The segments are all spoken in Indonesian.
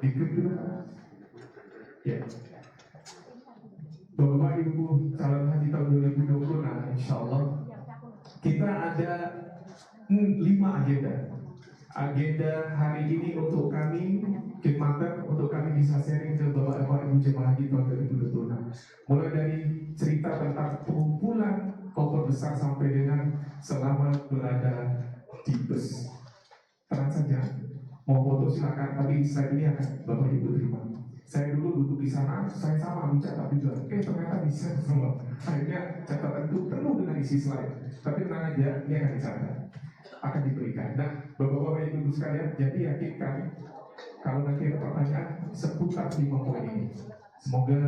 Dikit dulu. Ya. Bapak Ibu calon haji tahun 2020, nah insya Allah kita ada 5 agenda. Agenda hari ini untuk kami khidmatan, untuk kami bisa sharing ke Bapak Ibu jemaah haji tahun 2020. Nah, mulai dari cerita tentang pengumpulan koper besar sampai dengan selama berada di bus. Tenang saja, mau foto silakan, tapi slide ini akan Bapak Ibu terima. Saya dulu duduk di sana, saya sama mencatat tujuan. Ternyata bisa semua. Akhirnya catatan itu penuh dengan isi slide. Tapi tenang aja, ini akan dicatat, akan diberikan. Nah, Bapak-Bapak Ibu sekalian, jadi yakinkan kalau nanti ada pertanyaan seputar 5 poin ini, semoga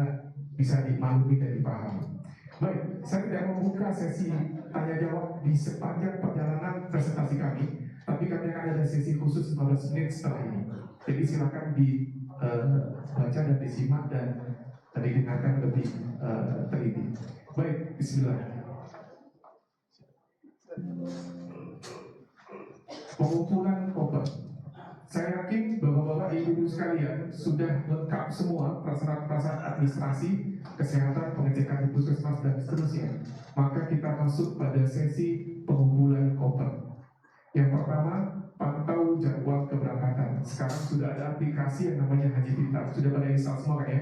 bisa dimaklumi dan dipahami. Baik, saya tidak membuka sesi tanya jawab di sepanjang perjalanan presentasi kami, tapi kami akan ada sesi khusus 15 menit setelah ini. Jadi silakan dibaca dan disimak dan didengarkan lebih teliti. Baik, Bismillah. Pengumpulan koper. Saya yakin Bapak-Bapak Ibu sekalian sudah lengkap semua prasyarat-prasyarat administrasi, kesehatan, pengecekan di puskesmas dan seterusnya. Maka kita masuk pada sesi pengumpulan koper. Yang pertama, pantau jadwal keberangkatan. Sekarang sudah ada aplikasi yang namanya Haji Pintar. Sudah pada install semua kan ya?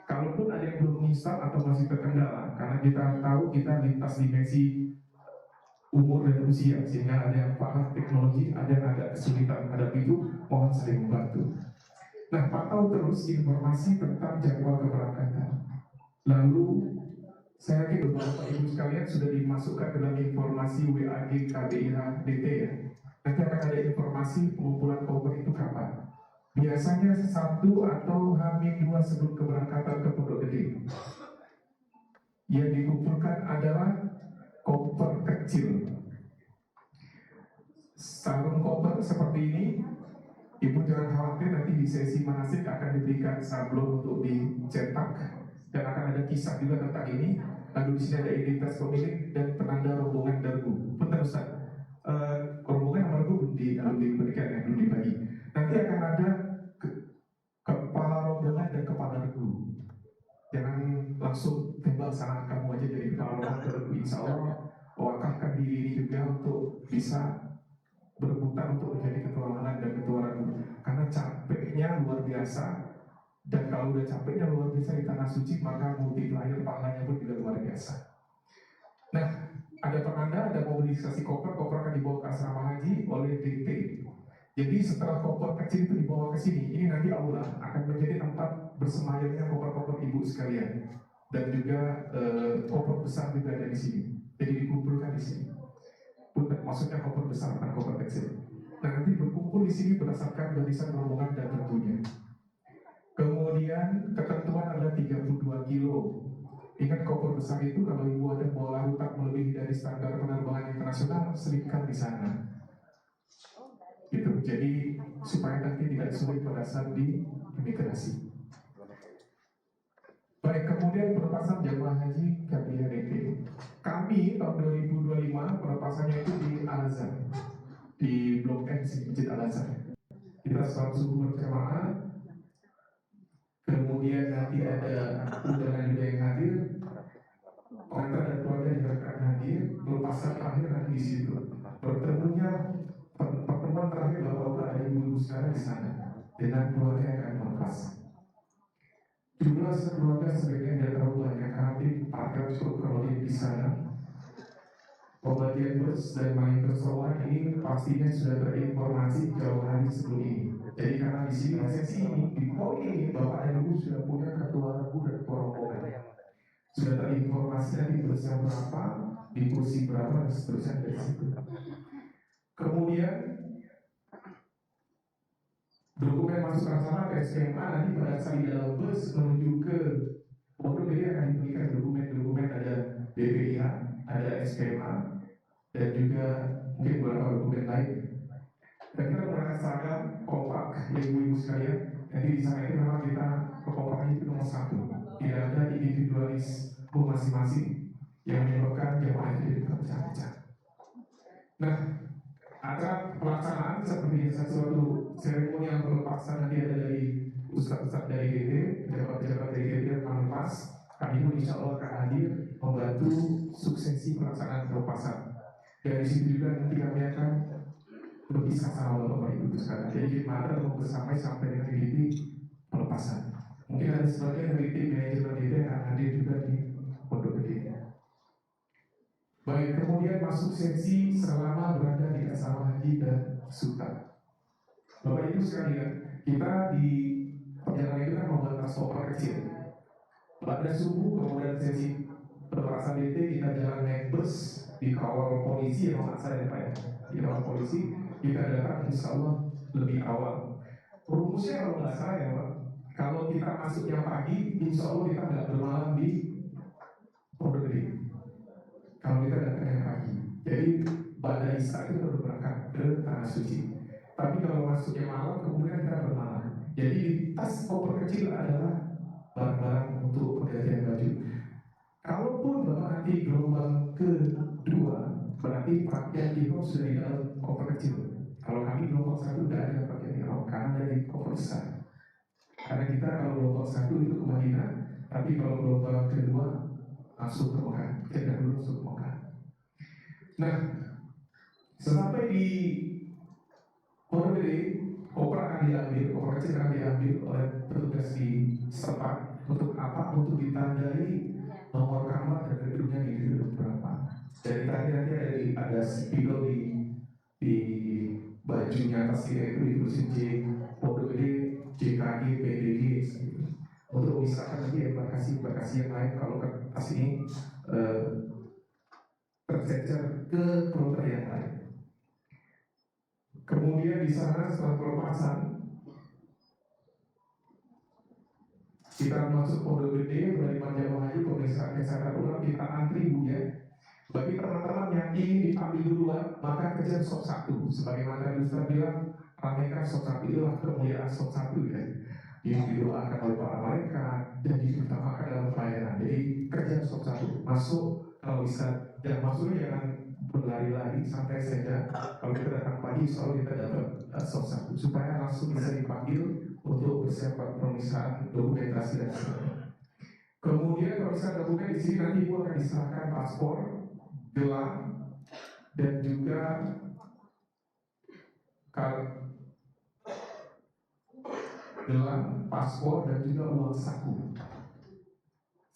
Kalaupun ada yang belum install atau masih terkendala, karena kita tahu kita lintas dimensi umur dan usia, sehingga ada yang paham teknologi, ada yang agak kesulitan menghadapi itu, mohon saling membantu. Nah, pantau terus informasi tentang jadwal keberangkatan. Lalu, saya yakin beberapa ibu sekalian sudah dimasukkan dalam informasi WAG KBIH DT ya. Nanti akan ada informasi pengumpulan koper itu kapan. Biasanya 1 atau H-2 sebelum keberangkatan ke Pondok Gede. Yang dikumpulkan adalah koper kecil. Sarung koper seperti ini. Ibu jangan khawatir, nanti di sesi manasik akan diberikan sablon untuk dicetak dan akan ada kisah juga tentang ini. Lalu di sini ada identitas pemilik dan penanda rombongan dargu. Bentar Ustaz, rombongan nomor belum diberikan ya, belum dibagi. Nanti akan ada kepala rombongan dan kepala regu. Jangan langsung tembak sangat kamu aja jadi kepala rombongan regu. Insya Allah wakafkan diri ini juga untuk bisa berebutan untuk menjadi ketua rombongan dan ketua regu. Karena capeknya luar biasa. Dan kalau udah capeknya luar biasa di tanah suci, maka multiplier pahalanya pun juga luar biasa. Nah, ada penanda, ada mobilisasi koper akan dibawa ke asrama haji oleh DT. Jadi setelah koper kecil itu dibawa ke sini, ini nanti aula akan menjadi tempat bersemayamnya koper ibu sekalian. Dan juga koper besar juga ada di sini. Jadi dikumpulkan di sini. Maksudnya koper besar, bukan koper kecil. Nah, nanti berkumpul di sini berdasarkan barisan rombongan dan tentunya. Kemudian ketentuan adalah 32 kilo. Ingat koper besar itu kalau ibu ada bawa larutan melebihi dari standar penerbangan internasional, selipkan di sana. Gitu. Jadi supaya nanti tidak sulit pada saat di imigrasi. Baik, kemudian pelepasan jamaah haji KBRT. Kami tahun 2025 pelepasannya itu di Al-Azhar, di Blok M Masjid Al-Azhar. Kita 100 berjamaah. Kemudian nanti ada undangan juga yang hadir, pengantar dan keluarga yang akan hadir, pelepasan terakhir nanti di situ. Pertemuan terakhir bapak-bapak ada ibu sekarang di sana, dengan keluarga yang akan melepas. Jumlah keluarga sebaiknya tidak terlalu banyak, nanti 400 kalau di sana. Pembagian bus dan main persoalan ini pastinya sudah terinformasi jauh hari sebelum ini. Jadi karena di sini sesi ini di poin ini Bapak dan Ibu sudah punya ketua regu dan ketua rombongan. Sudah terinformasi nanti busnya berapa, di kursi berapa dan seterusnya dari situ. Kemudian dokumen masuk rasa ke SMA nanti pada saat di dalam bus menuju ke Pondok Gede akan diberikan dokumen ada BPIH, ada SMA, dan juga mungkin beberapa dokumen lain. Dan kita menggunakan seragam kompak, ibu-ibu sekalian. Jadi di sana itu memang kita kekompakan itu nomor 1. Tidak ada individualis masing-masing yang menyebabkan jamaah itu terpecah-pecah. Nah, acara pelaksanaan seperti suatu seremoni yang berpaksaan nanti ada dari ustadz-ustadz dari GT, pejabat-pejabat dari GT akan lepas. Kami pun insya Allah akan hadir membantu suksesi pelaksanaan pelepasan. Dan di situ juga nanti kami akan berpisah sama Bapak Ibu sekalian. Jadi gimana untuk bersama sampai dengan titik pelepasan. Mungkin ada sebagian dari tim manajemen GT yang akan hadir juga di Pondok Gede. Baik, kemudian masuk sesi selama berada di asrama haji dan sultan. Bapak Ibu sekalian, kita di perjalanan itu kan membuat transporter kecil. Pada subuh kemudian sesi pelepasan DT kita jalan naik bus dikawal polisi ya Pak saya Pak ya. Dikawal polisi kita datang insya Allah lebih awal. Rumusnya kalau nggak salah ya Pak, kalau kita masuknya pagi insya Allah kita nggak bermalam di Pondok Gede. Kalau kita datangnya pagi, jadi pada Isya itu baru berangkat ke Tanah Suci. Tapi kalau masuknya malam kemudian kita bermalam. Jadi di tas koper kecil adalah barang-barang untuk penggantian baju. Kalaupun Bapak nanti gelombang kedua, berarti pakaian ihram sudah di dalam koper kecil. Kalau kami gelombang satu tidak ada pakaian ihram karena dari koper besar. Karena kita kalau gelombang satu itu ke Madinah, tapi kalau gelombang kedua langsung ke Mekah. Kita dulu langsung ke Mekah. Nah, sampai di Pondok Gede, koper akan diambil, koper kecil akan diambil oleh petugas di setempat. Untuk apa? Untuk ditandai nomor kamar dan gedungnya di gedung berapa. Dari tadi nanti ada spidol di bajunya pastinya itu ditulisin J Pondok Gede, JKG, PDG gitu. Untuk misalkan lagi embarkasi yang lain kalau kertas ini tercecer ke kloter yang lain. Kemudian di sana setelah pelepasan kita masuk Pondok Gede, menerima jamaah haji, pemeriksaan kesehatan ulang, kita antri Bu ya. Bagi teman-teman yang ingin diambil duluan, maka kejar sop 1. Sebagaimana Ustaz bilang, ramaikan sop 1 itulah kemuliaan sop 1 ya. Yang didoakan oleh para malaikat dan diutamakan dalam pelayanan. Jadi kejar sop 1, masuk kalau bisa, dan masuknya jangan berlari-lari sampai saja. Kalau kita datang pagi, selalu kita dapat sop 1 supaya langsung bisa dipanggil untuk persiapan pemeriksaan dokumentasi dan sebagainya. Kemudian pemeriksaan dokumen di sini nanti Ibu akan diserahkan paspor, gelang, dan juga gelang, paspor, dan juga uang saku.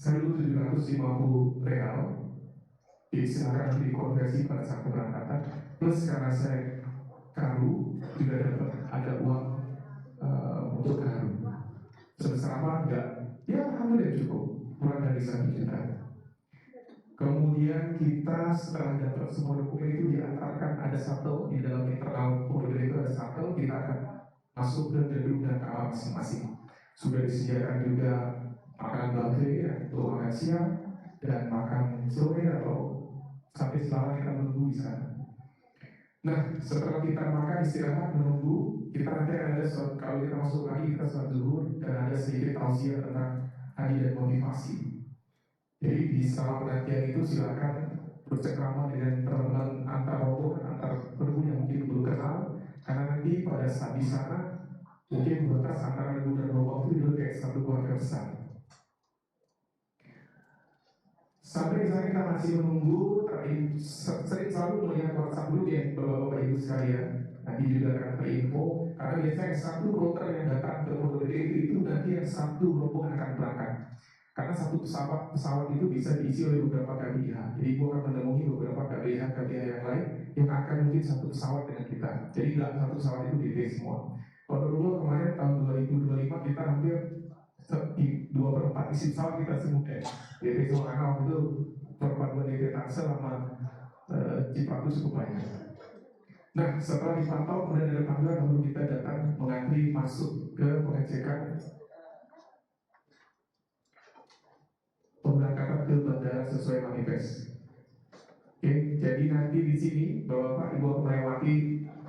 Saya dulu 750 real, silakan nanti dikonversi pada saat keberangkatan. Plus karena saya karu juga dapat ada uang untuk karu. Sebesar apa enggak? Ya hampir cukup, kurang dari 1 juta. Kemudian kita setelah dapat semua dokumen itu diantarkan ada shuttle di dalam internal Pondok Gede itu ada shuttle, kita akan masuk ke gedung dan kamar masing-masing. Sudah disediakan juga makanan buffet ya, untuk makan siang dan makan sore atau sampai setelah kita menunggu di sana. Nah, setelah kita makan istirahat menunggu, kita nanti ada kalau kita masuk lagi kita sholat zuhur dan ada sedikit tausiah tentang haji dan motivasi. Jadi di selama penantian itu silakan bercengkrama dengan teman-teman antar rombongan, antar pergu yang mungkin belum kenal, karena nanti pada saat di sana mungkin batas antara pergu dan rombongan itu kayak satu keluarga besar. Sampai saat kita masih menunggu, sering selalu melihat WhatsApp dulu ya Bapak-Bapak Ibu sekalian. Nanti juga akan terinfo, karena biasanya satu kloter yang datang ke Pondok Gede itu nanti yang satu rombongan akan berangkat. Karena satu pesawat itu bisa diisi oleh beberapa KBH. Jadi Ibu akan menemui beberapa KBH yang lain yang akan mungkin satu pesawat dengan kita. Jadi nggak satu pesawat itu DT semua. Kalau dulu kemarin tahun 2025 kita hampir 2/4 isi pesawat kita semua DT semua, karena waktu itu perpaduan DT Tangsel sama Cipaku cukup banyak. Nah, setelah dipantau kemudian ada panggilan lalu kita datang mengantri masuk ke pengecekan pemberangkatan ke bandara sesuai manifest. Oke, jadi nanti di sini Bapak Ibu akan melewati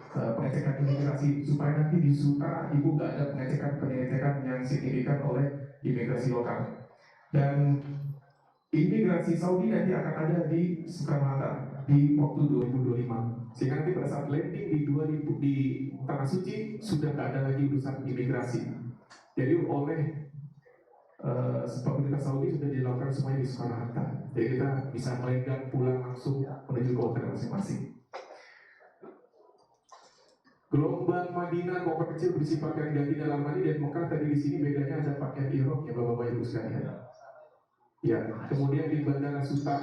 pengecekan imigrasi supaya nanti di Suta Ibu nggak ada pengecekan yang signifikan oleh imigrasi lokal. Dan imigrasi Saudi nanti akan ada di Soekarno-Hatta di waktu 2025. Sehingga nanti pada saat landing di Tanah Suci sudah nggak ada lagi urusan imigrasi. Jadi oleh pemerintah Saudi sudah dilakukan semuanya di Soekarno Hatta. Jadi kita bisa melenggang pulang langsung menuju ke hotel masing-masing. Gelombang Madinah koper kecil berisi pakaian ganti dalam mandi dan Mekah tadi di sini bedanya ada pakaian ihram ya Bapak-bapak Ibu sekalian. Ya, kemudian di Bandara Suta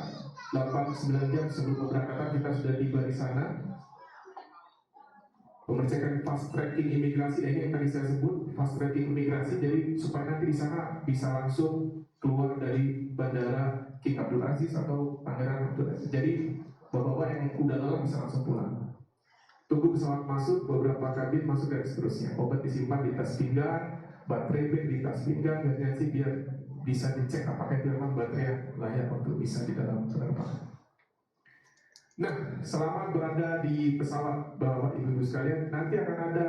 8-9 jam sebelum keberangkatan kita sudah tiba di sana. Pengecekan fast tracking imigrasi, ini yang tadi saya sebut fast tracking imigrasi, jadi supaya nanti di sana bisa langsung keluar dari Bandara King Abdul Aziz atau Pangeran Abdul Aziz. Jadi bapak-bapak yang udah lelah bisa langsung pulang. Tunggu pesawat masuk, beberapa kabin masuk dan seterusnya. Obat disimpan di tas pinggang, baterai bag di tas pinggang, dan nanti biar bisa dicek apakah itu memang baterai layak untuk bisa di dalam penerbangan. Nah, selama berada di pesawat Bapak Ibu sekalian, nanti akan ada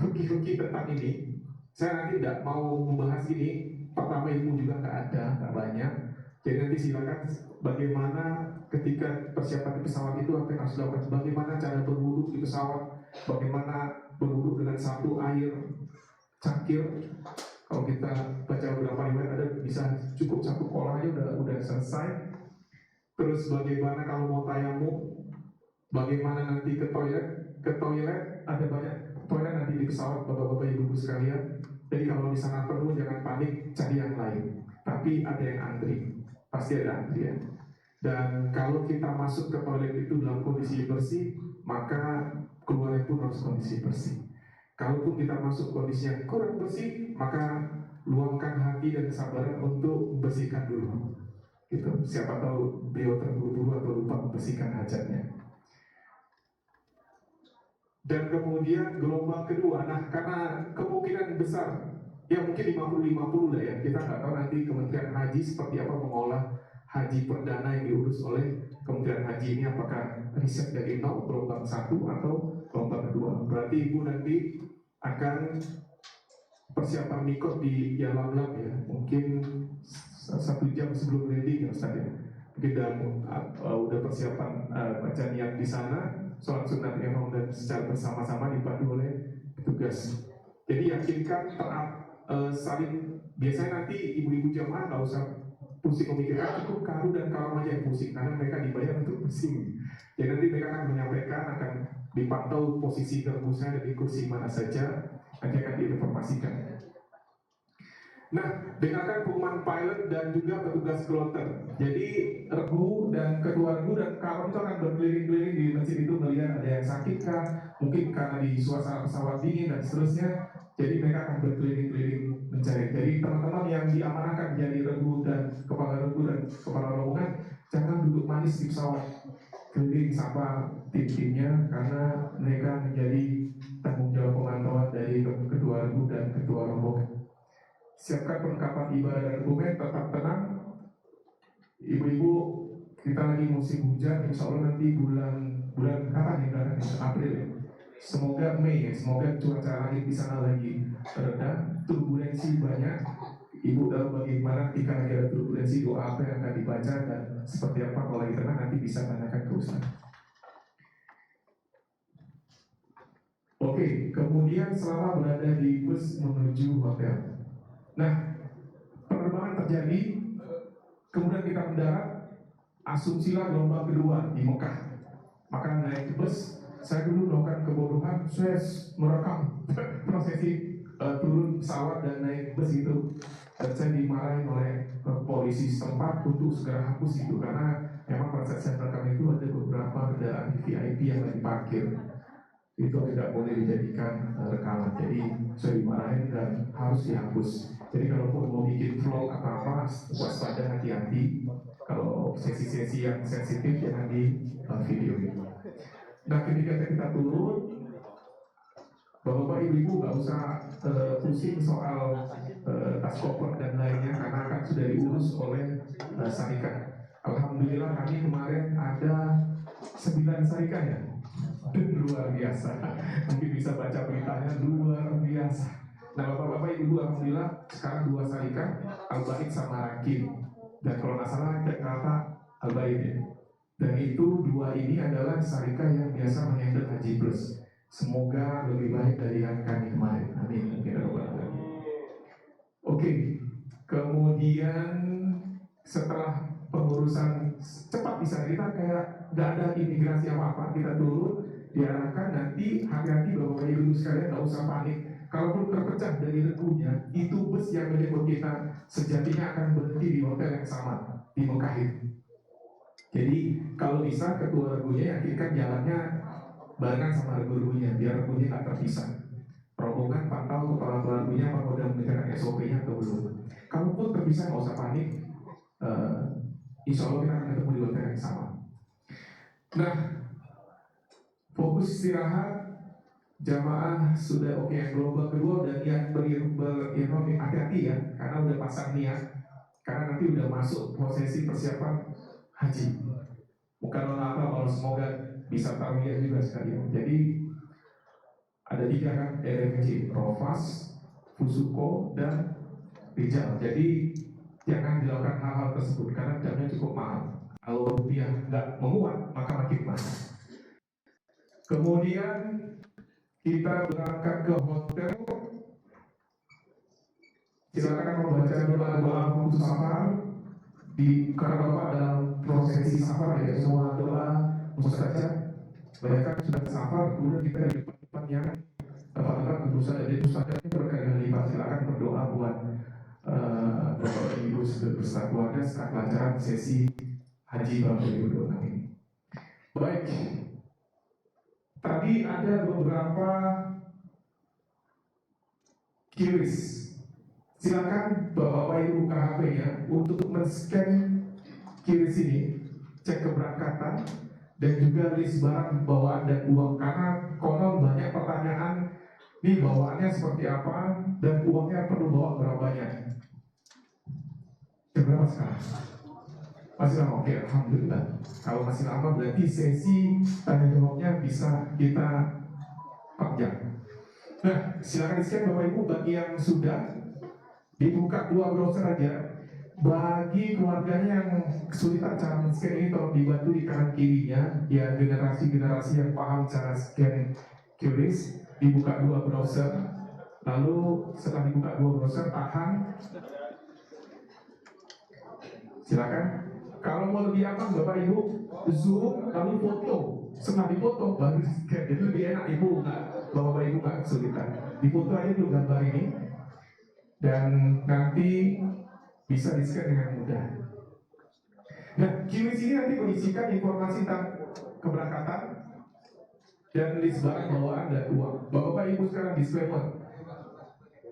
hoki-hoki tentang ini. Saya nanti tidak mau membahas ini. Pertama ilmu juga nggak banyak. Jadi nanti silakan bagaimana ketika persiapan di pesawat itu apa yang harus dilakukan, bagaimana cara berwudu di pesawat, bagaimana berwudu dengan satu air cangkir. Kalau kita baca beberapa riwayat ada bisa cukup satu kolah aja udah selesai. Terus bagaimana kalau mau tayamum, bagaimana nanti ke toilet ada banyak toilet nanti di pesawat bapak-bapak ibu-ibu sekalian. Jadi kalau di sana penuh jangan panik, cari yang lain. Tapi ada yang antri, pasti ada antrian. Dan kalau kita masuk ke toilet itu dalam kondisi bersih, maka keluarnya pun harus kondisi bersih. Kalaupun kita masuk kondisinya kurang bersih, maka luangkan hati dan kesabaran untuk membersihkan dulu. Gitu. Siapa tahu beliau terburu-buru atau lupa membersihkan hajatnya. Dan kemudian gelombang kedua, nah karena kemungkinan besar, ya mungkin 50-50 lah ya, kita nggak tahu nanti Kementerian Haji seperti apa mengolah haji perdana yang diurus oleh Kementerian Haji ini, apakah riset dari nol gelombang 1 atau gelombang kedua. Berarti ibu nanti akan persiapan mikot di Yalamlam ya, mungkin 1 jam sebelum landing ya Ustaz ya. Kita udah persiapan baca niat di sana, sholat sunat ihram dan secara bersama-sama dipandu oleh petugas. Jadi yakinkan saling, biasanya nanti ibu-ibu jamaah nggak usah pusing memikirkan, cukup karu dan kawan aja yang pusing karena mereka dibayar untuk pusing. Jadi nanti mereka akan menyampaikan, akan dipantau posisi gerbusnya dari kursi mana saja, nanti akan diinformasikan. Nah, dengarkan pengumuman pilot dan juga petugas kloter. Jadi regu dan kedua regu dan kawan itu akan berkeliling-keliling di masjid itu melihat ada yang sakit kah, mungkin karena di suasana pesawat dingin dan seterusnya. Jadi mereka akan berkeliling-keliling mencari. Jadi teman-teman yang diamanahkan jadi regu dan kepala rombongan jangan duduk manis di pesawat, keliling sama tim-timnya karena mereka menjadi tanggung jawab pemantauan dari kedua regu dan ketua rombongan. Siapkan perlengkapan ibadah dan dokumen, tetap tenang. Ibu-ibu, kita lagi musim hujan, insya Allah nanti bulan kapan ya, bulan April ya. Semoga Mei ya, semoga cuaca langit di sana lagi reda, turbulensi banyak. Ibu tahu bagaimana ketika lagi ada turbulensi, doa apa yang akan dibaca dan seperti apa kalau lagi tenang nanti bisa tanyakan ke Ustaz. Oke, kemudian selama berada di bus menuju hotel. Nah, penerbangan terjadi, kemudian kita mendarat, asumsilah gelombang kedua di Mekah. Maka naik ke bus, saya dulu melakukan kebodohan, saya merekam prosesi turun pesawat dan naik bus itu. Dan saya dimarahin oleh polisi setempat untuk segera hapus itu, karena memang pada saat saya merekam itu ada beberapa kendaraan VIP yang lagi parkir. Itu tidak boleh dijadikan rekaman, jadi saya dimarahin dan harus dihapus. Jadi kalau mau bikin vlog atau apa, waspada, hati-hati. Kalau sesi-sesi yang sensitif jangan di video gitu. Nah, ketika kita turun, bapak-bapak ibu-ibu nggak usah pusing soal tas koper dan lainnya karena akan sudah diurus oleh Sarika. Alhamdulillah kami kemarin ada 9 Sarika ya. Luar biasa, mungkin bisa baca beritanya, luar biasa. Nah bapak-bapak ibu alhamdulillah sekarang 2 Sarika, Al-Bait sama Rakim. Dan kalau nggak salah Jakarta Al-Bait ya. Dan itu 2 ini adalah Sarika yang biasa menghandle Haji Plus. Semoga lebih baik dari yang kami kemarin. Amin. Oke, kemudian setelah pengurusan cepat bisa kita kayak nggak ada imigrasi apa-apa, kita turun diarahkan. Nanti hati-hati Bapak Ibu sekalian, nggak usah panik. Kalaupun terpecah dari regunya, itu bus yang menjemput kita sejatinya akan berhenti di hotel yang sama di Mekah itu. Jadi kalau bisa ketua regunya yakinkan jalannya barengan sama regu-regunya, biar regunya nggak terpisah. Rombongan pantau kepala pelakunya apakah udah mengerjakan SOP-nya atau belum. Kalaupun terpisah nggak usah panik, insya Allah kita akan ketemu di hotel yang sama. Nah, fokus istirahat, jamaah sudah oke. Gelombang kedua udah niat berirham, hati-hati ya, karena udah pasang niat, karena nanti udah masuk prosesi persiapan haji. Bukan apa kalau semoga bisa tarwiyah juga sekalian. Jadi ada 3 kan, RFC, Rofas, Fusuko, dan Rijal. Jadi jangan dilakukan hal-hal tersebut karena jamnya cukup mahal. Kalau rupiah nggak menguat maka makin mahal. Kemudian kita berangkat ke hotel. Silakan membaca doa-doa untuk safar karena Bapak dalam prosesi safar ya, semua doa mustajab. Bayangkan sudah safar, kemudian kita di depan yang Bapak tentu saja itu sadarnya berkali-kali lipat. Silakan berdoa buat Bapak Ibu beserta keluarga setelah pelajaran sesi haji Bapak Ibu doa ini. Baik, tadi ada beberapa QRIS. Silakan Bapak Ibu buka HP-nya untuk men-scan QRIS ini, cek keberangkatan dan juga list barang bawaan dan uang, karena konon banyak pertanyaan ini bawaannya seperti apa dan uangnya perlu bawa berapa banyak. Berapa sekarang? Masih lama? Oke, alhamdulillah. Kalau masih lama berarti sesi tanya jawabnya bisa kita panjang. Nah, silakan di-scan Bapak Ibu. Bagi yang sudah dibuka 2 browser aja. Bagi keluarganya yang kesulitan cara men-scan ini, tolong dibantu di kanan kirinya. Ya, generasi-generasi yang paham cara scan QRIS, dibuka 2 browser. Lalu setelah dibuka 2 browser, tahan. Silakan. Kalau mau lebih aman Bapak Ibu, zoom lalu foto. Setelah difoto baru scan. Jadi lebih enak Ibu Bapak Ibu nggak kesulitan. Difoto aja dulu gambar ini dan nanti bisa di-scan dengan mudah. Nah, QRIS ini nanti berisikan informasi tentang keberangkatan dan list barang bawaan dan uang. Bapak Ibu sekarang disclaimer.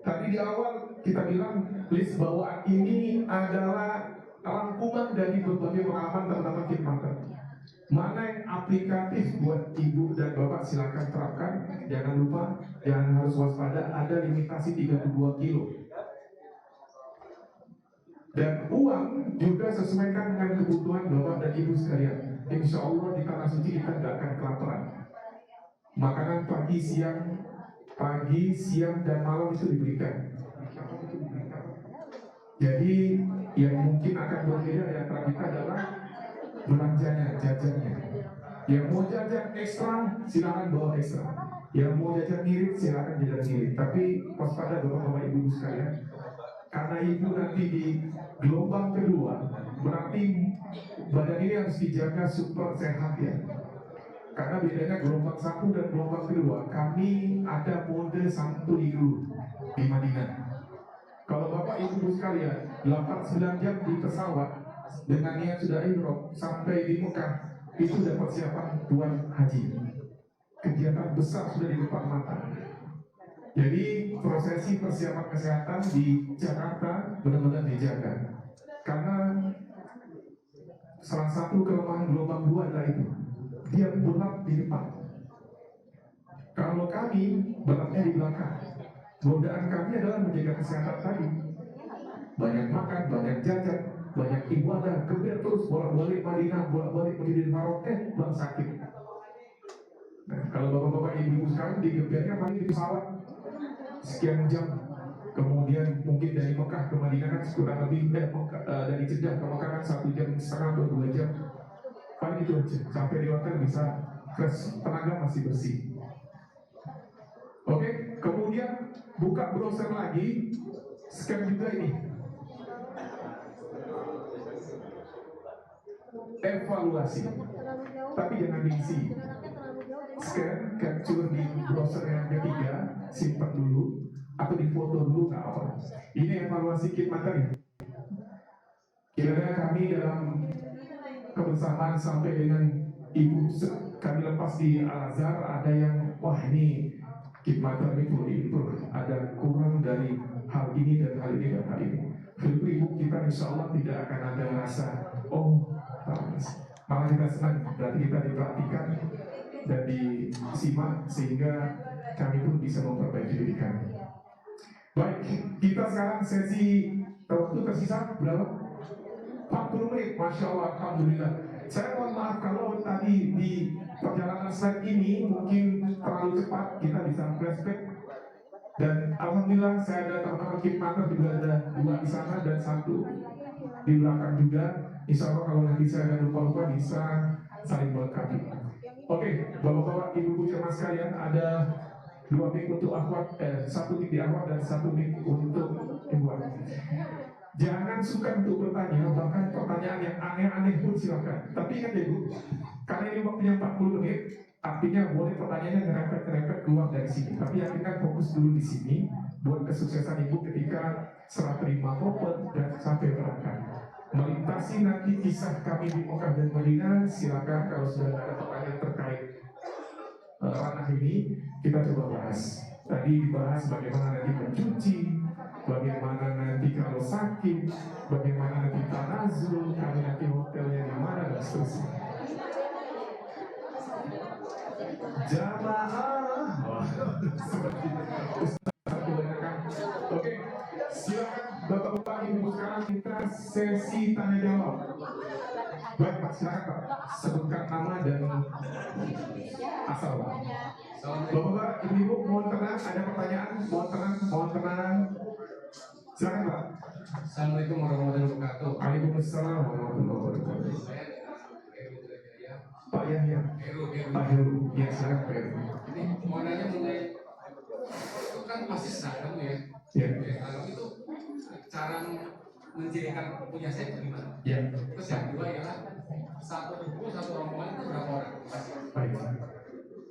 Tadi di awal kita bilang list bawaan ini adalah rangkuman dari berbagai pengalaman teman-teman khidmater. Mana yang aplikatif buat ibu dan bapak silakan terapkan. Jangan lupa, jangan harus waspada, ada limitasi 32 kilo. Dan uang juga sesuaikan dengan kebutuhan bapak dan ibu sekalian. Insya Allah di tanah suci kita tidak akan kelaparan. Makanan pagi, siang, dan malam itu diberikan. Jadi yang mungkin akan berbeda di antara kita adalah belanjanya, jajannya. Yang mau jajan ekstra, silakan bawa ekstra. Yang mau jajan mirip, silakan jajan mirip. Tapi waspada bapak-bapak ibu sekalian, karena ibu nanti di gelombang kedua, berarti badan ini harus dijaga super sehat ya. Karena bedanya gelombang 1 dan gelombang kedua, kami ada mode Samtuliru di Madinah. Kalau bapak ibu sekalian 8-9 jam di pesawat dengan niat sudah ihram sampai di Mekah, itu sudah persiapan tuan haji. Kegiatan besar sudah di depan mata. Jadi prosesi persiapan kesehatan di Jakarta benar-benar dijaga. Karena salah satu kelemahan gelombang 2 adalah itu, dia berat di depan. Kalau kami beratnya di belakang. Godaan kami adalah menjaga kesehatan tadi. Banyak makan, banyak jajan, banyak ibadah, geber terus bolak-balik Madinah, bolak-balik Masjidil Haram, bang sakit. Nah, kalau bapak-bapak ibu sekarang digebernya paling di pesawat sekian jam, kemudian mungkin dari Mekah ke Madinah kan kurang lebih dari Jeddah ke Mekah kan 1,5 jam atau 2 jam, paling itu aja. Sampai di hotel bisa fresh, tenaga masih bersih. Oke, kemudian buka browser lagi. Sekarang juga ini evaluasi, tapi jangan diisi. Scan, capture di browser yang ketiga, simpan dulu, atau difoto dulu, nggak apa. Ini evaluasi kit materi. Kiranya kami dalam kebersamaan sampai dengan ibu kami lepas di Al-Azhar, ada yang wah ini kit materi perlu diimprove, ada kurang dari hal ini dan hal ini dan hal ini. Ibu kita insya Allah tidak akan ada rasa malah kita senang, berarti kita diperhatikan dan disimak sehingga kami pun bisa memperbaiki diri kami. Baik, kita sekarang sesi waktu tersisa berapa? 40 menit, Masya Allah, Alhamdulillah. Saya mohon maaf kalau tadi di perjalanan slide ini mungkin terlalu cepat, kita bisa flashback. Dan Alhamdulillah saya ada teman-teman khidmater juga ada 2 di sana dan 1 di belakang juga. Insya Allah kalau nanti saya ada lupa-lupa bisa saling melengkapi. Oke, bapak-bapak, ibu-ibu cermas sekalian, ada 2 mic untuk akhwat, 1 mic di akhwat dan 1 mic untuk ibu. Jangan suka untuk bertanya, bahkan pertanyaan yang aneh-aneh pun silakan. Tapi ingat ya Bu, karena ini waktunya 40 menit, artinya boleh pertanyaannya nyerempet-nyerempet keluar dari sini. Tapi yakinkan fokus dulu di sini buat kesuksesan Ibu ketika serah terima koper dan sampai berangkat. Melintasi nanti kisah kami di Mekah dan Madinah, silakan kalau sudah ada pertanyaan terkait ranah ini, kita coba bahas. Tadi dibahas bagaimana nanti mencuci, bagaimana nanti kalau sakit, bagaimana nanti tanazul, kami nanti hotelnya di mana dan seterusnya. Jamaah, seperti Ustaz kebanyakan. Oke, silakan bapak-bapak ibu sekarang kita sesi tanya jawab. Baik Pak, silakan Pak, sebutkan nama dan asal Pak. Bapak-bapak, ibu-ibu, mohon tenang, ada pertanyaan, mohon tenang. Silakan Pak. Assalamualaikum warahmatullahi wabarakatuh. Waalaikumsalam warahmatullahi wabarakatuh. Pak Yahya. Pak Heru. Ya, silakan Pak Heru. Ini mau nanya mengenai itu kan masih seragam ya. Ya. Kalau itu cara mencirikan punya saya gimana? Ya. Terus yang kedua ialah satu regu satu rombongan itu berapa orang? Baik.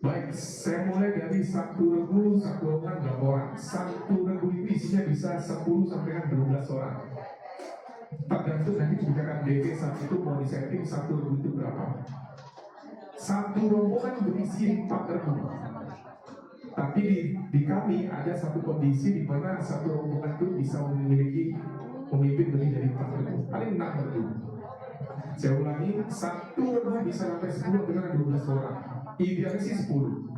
Baik, saya mulai dari 1 regu, 1 rombongan berapa orang? 1 regu itu isinya bisa 10 sampai 12 orang. Tergantung nanti kebijakan DP saat itu mau disetting 1 regu itu berapa. 1 rombongan berisi 4 regu. Tapi di kami ada satu kondisi di mana 1 rombongan itu bisa memimpin lebih dari 4 regu, paling 6 regu. Saya ulangi, 1 regu bisa sampai 10 dengan 12 orang. Idealnya sih 10.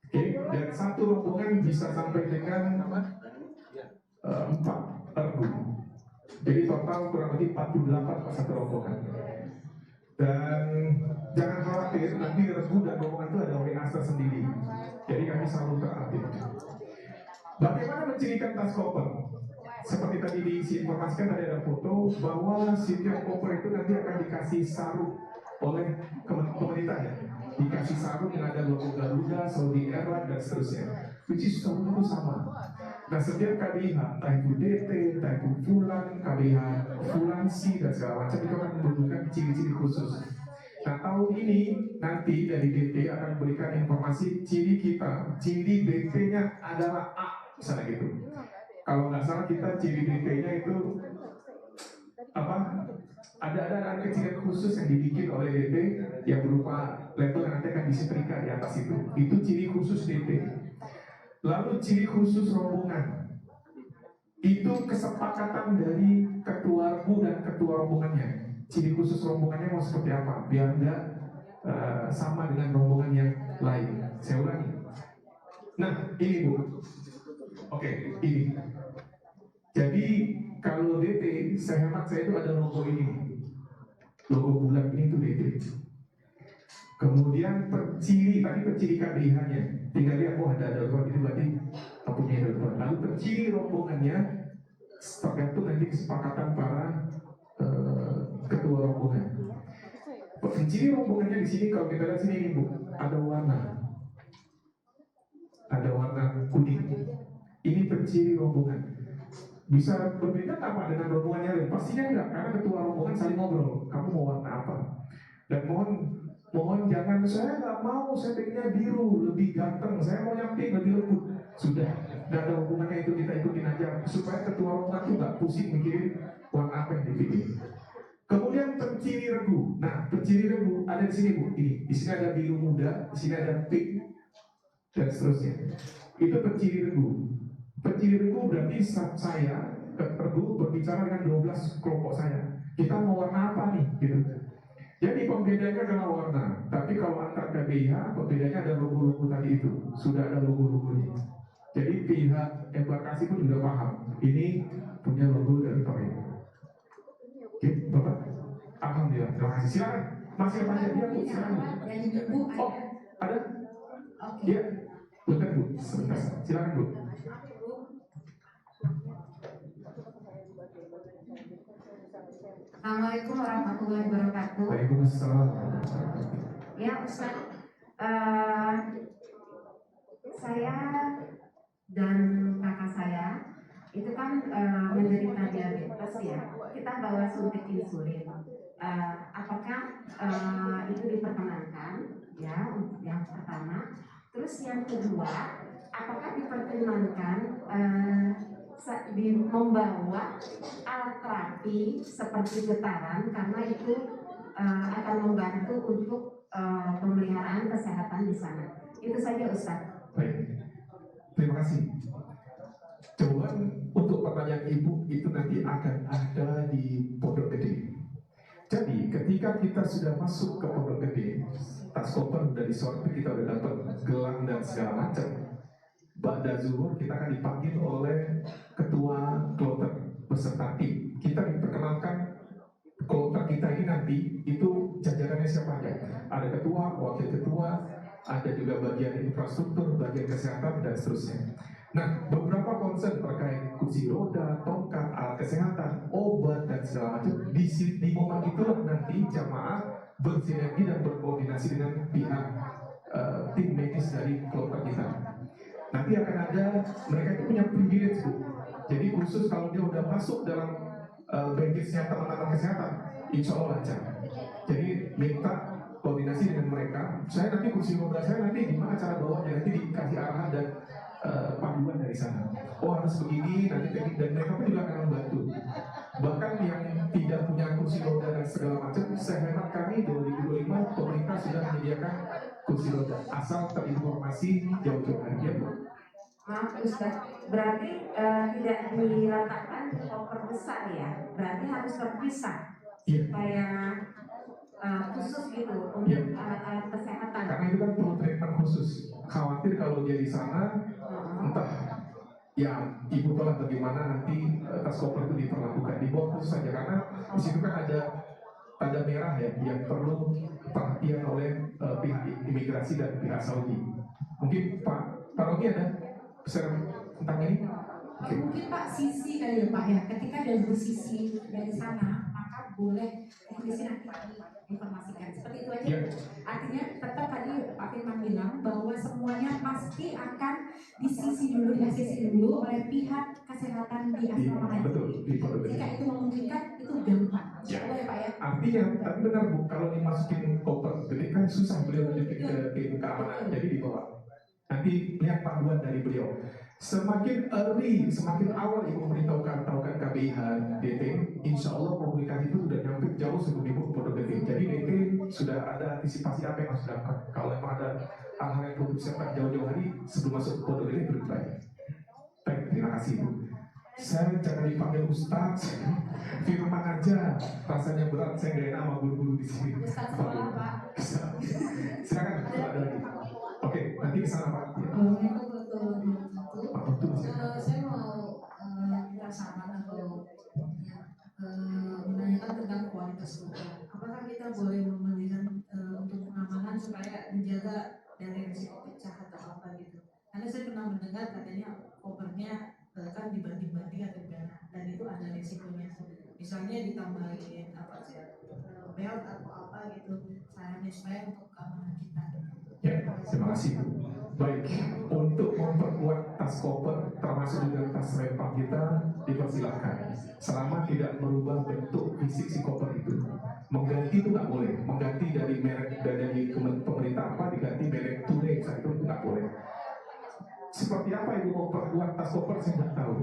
Oke, dan 1 rombongan bisa sampai dengan 4 regu. Jadi total kurang lebih 48 per 1 rombongan. Dan jangan khawatir, nanti regu dan rombongan itu ada WA tersendiri. Jadi kami selalu terupdate. Bagaimana mencirikan tas koper? Seperti tadi diinformasikan ada foto bahwa setiap koper itu nanti akan dikasih sarung oleh pemerintah ya. Dikasih sarung yang ada logo Garuda, Saudi Airlines dan seterusnya. Which is sarung itu sama. Nah setiap KBH, entah itu DT, entah itu Fulan, KBH, Fulansi dan segala macam itu akan menunjukkan ciri-ciri khusus. Nah tahun ini nanti dari DT akan memberikan informasi ciri kita, ciri DT-nya adalah A, misalnya gitu. Kalau nggak salah kita ciri DT-nya itu apa? Ada kecil khusus yang dibikin oleh DT yang berupa label yang nanti akan disetrika di atas itu. Itu ciri khusus DT. Lalu ciri khusus rombongan. Itu kesepakatan dari ketua regu dan ketua rombongannya. Ciri khusus rombongannya mau seperti apa? Biar nggak sama dengan rombongan yang lain. Saya ulangi. Nah, ini Bu. Oke, ini. Jadi kalau DT, saya hemat saya itu ada logo ini. Logo bulat ini itu DT. Kemudian terciri KBH-nya. Tinggal lihat, oh ada dorbon itu berarti punya dorbon. Lalu terciri rombongannya tergantung nanti kesepakatan para ketua rombongan. Terciri rombongannya di sini kalau kita lihat sini nih Bu, ada warna kuning. Ini terciri rombongan. Bisa berbeda apa dengan rombongannya lain? Pastinya enggak, karena ketua rombongan saling ngobrol. Kamu mau warna apa? Dan mohon jangan, saya nggak mau, saya pengennya biru, lebih ganteng, saya maunya pink, lebih lembut. Sudah, nggak ada hubungannya itu, kita ikutin aja supaya ketua rombongan tuh nggak pusing mikirin warna apa yang dipilih. Kemudian penciri regu. Nah, penciri regu ada di sini Bu. Ini, di sini ada biru muda, di sini ada pink dan seterusnya. Itu penciri regu. Penciri regu berarti saat saya regu berbicara dengan 12 kelompok saya. Kita mau warna apa nih? Gitu. Jadi pembedanya adalah warna. Tapi kalau antar KBIH, pembedanya ada logo-logo tadi itu. Sudah ada logo-logonya. Jadi pihak embarkasi pun juga paham. Ini punya logo dari Torin. Oke, Bapak. Alhamdulillah. Terima kasih. Silakan. Masih apa aja dia Bu? Silakan. Oh, ada? Iya. Bentar Bu. Sebentar. Silakan Bu. Assalamualaikum warahmatullahi wabarakatuh. Waalaikumsalam. Ya Ustaz, saya dan kakak saya itu kan menderita diabetes ya. Kita bawa suntik insulin. Apakah itu diperkenankan? Ya, untuk yang pertama. Terus yang kedua, apakah diperkenankan membawa alat terapi seperti getaran, karena itu akan membantu untuk pemeliharaan kesehatan di sana. Itu saja Ustaz. Baik. Terima kasih. Jawaban untuk pertanyaan Ibu itu nanti akan ada di Pondok Gede. Jadi ketika kita sudah masuk ke Pondok Gede, tas koper udah disortir, kita udah dapat gelang dan segala macam. Ba'da zuhur kita akan dipanggil oleh ketua kloter beserta tim. Kita diperkenalkan kloter kita ini nanti itu jajarannya siapa aja. Ada ketua, wakil ketua, ada juga bagian infrastruktur, bagian kesehatan dan seterusnya. Nah, beberapa concern terkait kursi roda, tongkat, alat kesehatan, obat dan segala macam di momen itulah nanti jamaah bersinergi dan berkoordinasi dengan pihak tim medis dari kloter kita. Nanti akan ada, mereka itu punya privilege Bu. Jadi khusus kalau dia udah masuk dalam bagisnya teman-teman kesehatan, insya Allah lancar. Jadi minta koordinasi dengan mereka. Saya nanti kursi roda saya nanti gimana cara bawanya, nanti dikasih arahan dan panduan dari sana. Oh harus begini, nanti teknik, dan mereka pun juga akan membantu. Bahkan yang tidak punya kursi roda dan segala macam, sehemat kami 2025 pemerintah sudah menyediakan kursi roda asal terinformasi jauh-jauh hari ya Bu. Maaf Ustaz, berarti tidak diletakkan di koper besar ya? Berarti harus terpisah supaya khusus gitu untuk alat-alat kesehatan. Karena itu kan perlu treatment khusus. Khawatir kalau dia di sana, entah ya ibu tahu lah bagaimana nanti tas koper itu diperlakukan. Di bawah khusus saja karena di situ kan ada tanda merah ya yang perlu perhatian oleh pihak imigrasi dan pihak Saudi. Mungkin Pak Rogi ada pesan tentang ini? Mungkin Pak sisi kali ya Pak ya, ketika dari sisi dari sana maka boleh teknisi nanti informasikan seperti itu aja. Ya. Artinya tetap tadi Pak Firman bilang bahwa semuanya pasti akan disisi dulu, diasisi dulu oleh pihak kesehatan di asrama haji. Betul, di Pondok Gede. Jika itu memungkinkan itu gampang. Ya. Boleh Pak ya. Artinya, tapi benar Bu, kalau dimasukin koper gede kan susah beliau nunjukin ke tim keamanan, jadi dibawa. Nanti lihat panduan dari beliau. Semakin early, semakin awal ibu memberitahukan KBIH DT, insya Allah komunikasi itu sudah nyampe jauh sebelum ibu Pondok Gede. Jadi DT sudah ada antisipasi apa yang harus dilakukan. Kalau memang ada hal-hal yang perlu disiapkan jauh-jauh hari sebelum masuk Pondok Gede lebih baik. Baik, terima kasih Bu. Saya jangan dipanggil Ustaz, Firman aja. Rasanya berat, saya nggak enak sama guru-guru di sini. Ustaz sekolah Pak. Silakan, ada lagi. Oke, nanti ke sana Pak. Pak Tutu di sini. Saya mau minta saran atau menanyakan tentang kualitas koper. Apakah kita boleh memberikan untuk pengamanan supaya menjaga dari risiko pecah atau apa gitu? Karena saya pernah mendengar katanya kopernya kan dibanding-banding atau gimana, dan itu ada risikonya. Misalnya ditambahin apa sih belt atau apa gitu, sarannya supaya untuk keamanan kita. Ya, terima kasih Bu. Baik, untuk memperkuat memperkuat tas koper termasuk juga tas lempang kita dipersilahkan, selama tidak merubah bentuk fisik si koper itu. Mengganti itu nggak boleh, mengganti dari merek dari pemerintah apa diganti merek Ture itu nggak boleh. Seperti apa ibu mau perkuat tas koper saya nggak tahu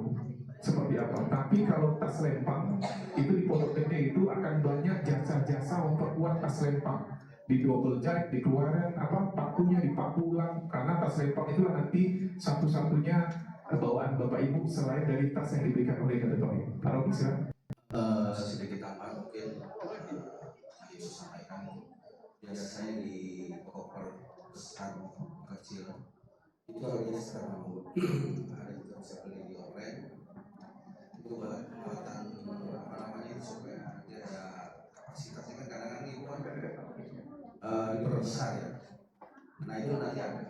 seperti apa. Tapi kalau tas lempang itu di Pondok Gede itu akan banyak jasa-jasa memperkuat tas lempang, di double jack, dikeluarin pakunya dipaku ulang, karena tas lempang itu nanti satu-satunya bawaan bapak ibu selain dari tas yang diberikan oleh Ketua. Kalau bisa sedikit tambah mungkin Ibu sampaikan, biasanya di koper besar kecil itu harganya sekarang ada juga bisa beli di online itu buatan itu supaya dia ada kapasitasnya, kan kadang-kadang itu kan diperbesar ya. Nah itu nanti ada,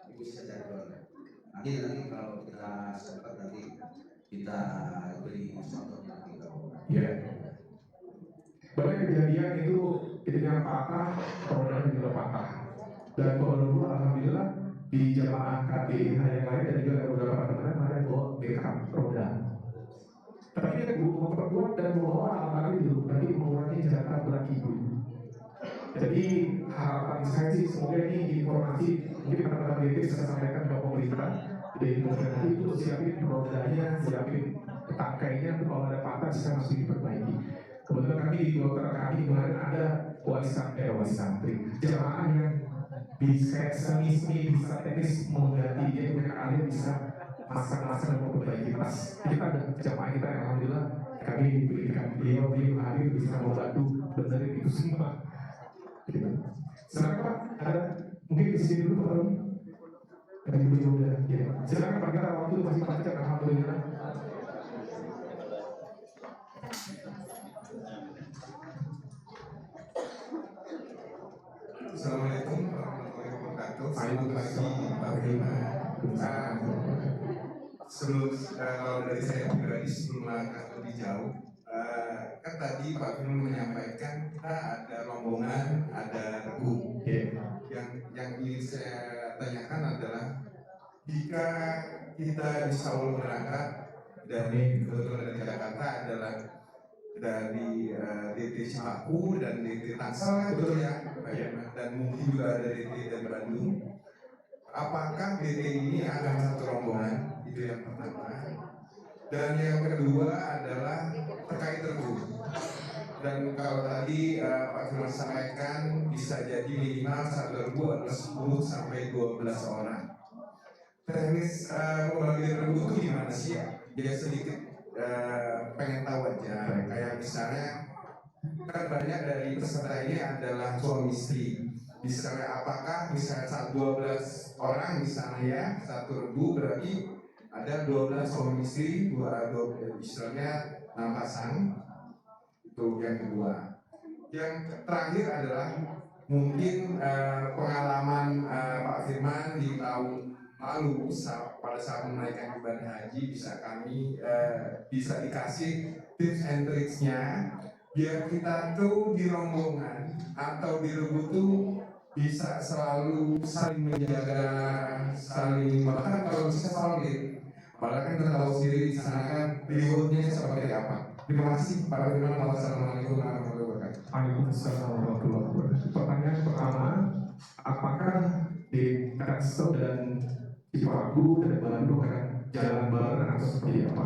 ibu bisa cari online. Nanti kalau kita sempat nanti kita beri contohnya nanti kalau banyak kejadian itu yang patah, rodanya juga patah. Dan kalau dulu alhamdulillah di jamaah KBIH yang lain dan juga beberapa teman-teman ada yang bawa backup roda. Tapi dia memperkuat dan membawa alat-alat itu lagi mengurangi jatah berat ibu. Jadi harapan saya sih semoga ini informasi mungkin teman-teman itu bisa sampaikan ke pemerintah. Jadi nanti itu siapin rodanya, siapin tangkainya, kalau ada patah bisa langsung diperbaiki. Kebetulan kami di kloter kami kemarin ada wali santri jamaah yang bisa semi bisa teknis mengganti, dia punya keahlian bisa masang-masang dan memperbaiki tas. Kita ada jamaah kita yang alhamdulillah kami diberikan beliau hadir bisa membantu benerin itu semua. Silakan Pak, ada mungkin di sini dulu Pak Roni. Dari beliau udah, ya. Silakan Pak, kita waktu masih panjang alhamdulillah. Assalamualaikum warahmatullahi wabarakatuh. Selamat pagi Pak Bima. Sebelum kalau dari saya pribadi sebelum langkah lebih jauh, kan tadi Pak Firman menyampaikan kita ada rombongan, ada regu. Yang ingin saya tanyakan adalah jika kita di Saul berangkat dari kebetulan dari Jakarta adalah dari DT Cimaku dan DT Tangsel, betul ya, dan mungkin juga ada DT dari Bandung. Apakah DT ini akan satu rombongan? Itu yang pertama. Dan yang kedua adalah terkait regu. Dan kalau tadi Pak Firman sampaikan bisa jadi minimal satu regu adalah 10 sampai 12 orang. Teknis pembagian regu itu gimana sih? Dia sedikit pengen tahu aja. Kayak misalnya kan banyak dari peserta ini adalah suami istri. Misalnya apakah misalnya 12 orang misalnya ya, satu regu berarti ada 12 suami istri, misalnya 6 pasang. Itu yang kedua. Yang terakhir adalah mungkin pengalaman Pak Firman di tahun lalu pada saat menaikkan ibadah haji bisa kami bisa dikasih tips and tricksnya biar kita tuh di rombongan atau di regu tuh bisa selalu saling menjaga, saling bahkan kalau bisa solid. Padahal kan kita tahu sendiri di sana kan rewardnya seperti apa. Terima kasih Pak Firman. Wassalamualaikum warahmatullahi wabarakatuh. Waalaikumsalam warahmatullahi wabarakatuh. Pertanyaan pertama, apakah di Tangsel dan Cipaku dan Bandung akan jalan bareng atau seperti apa?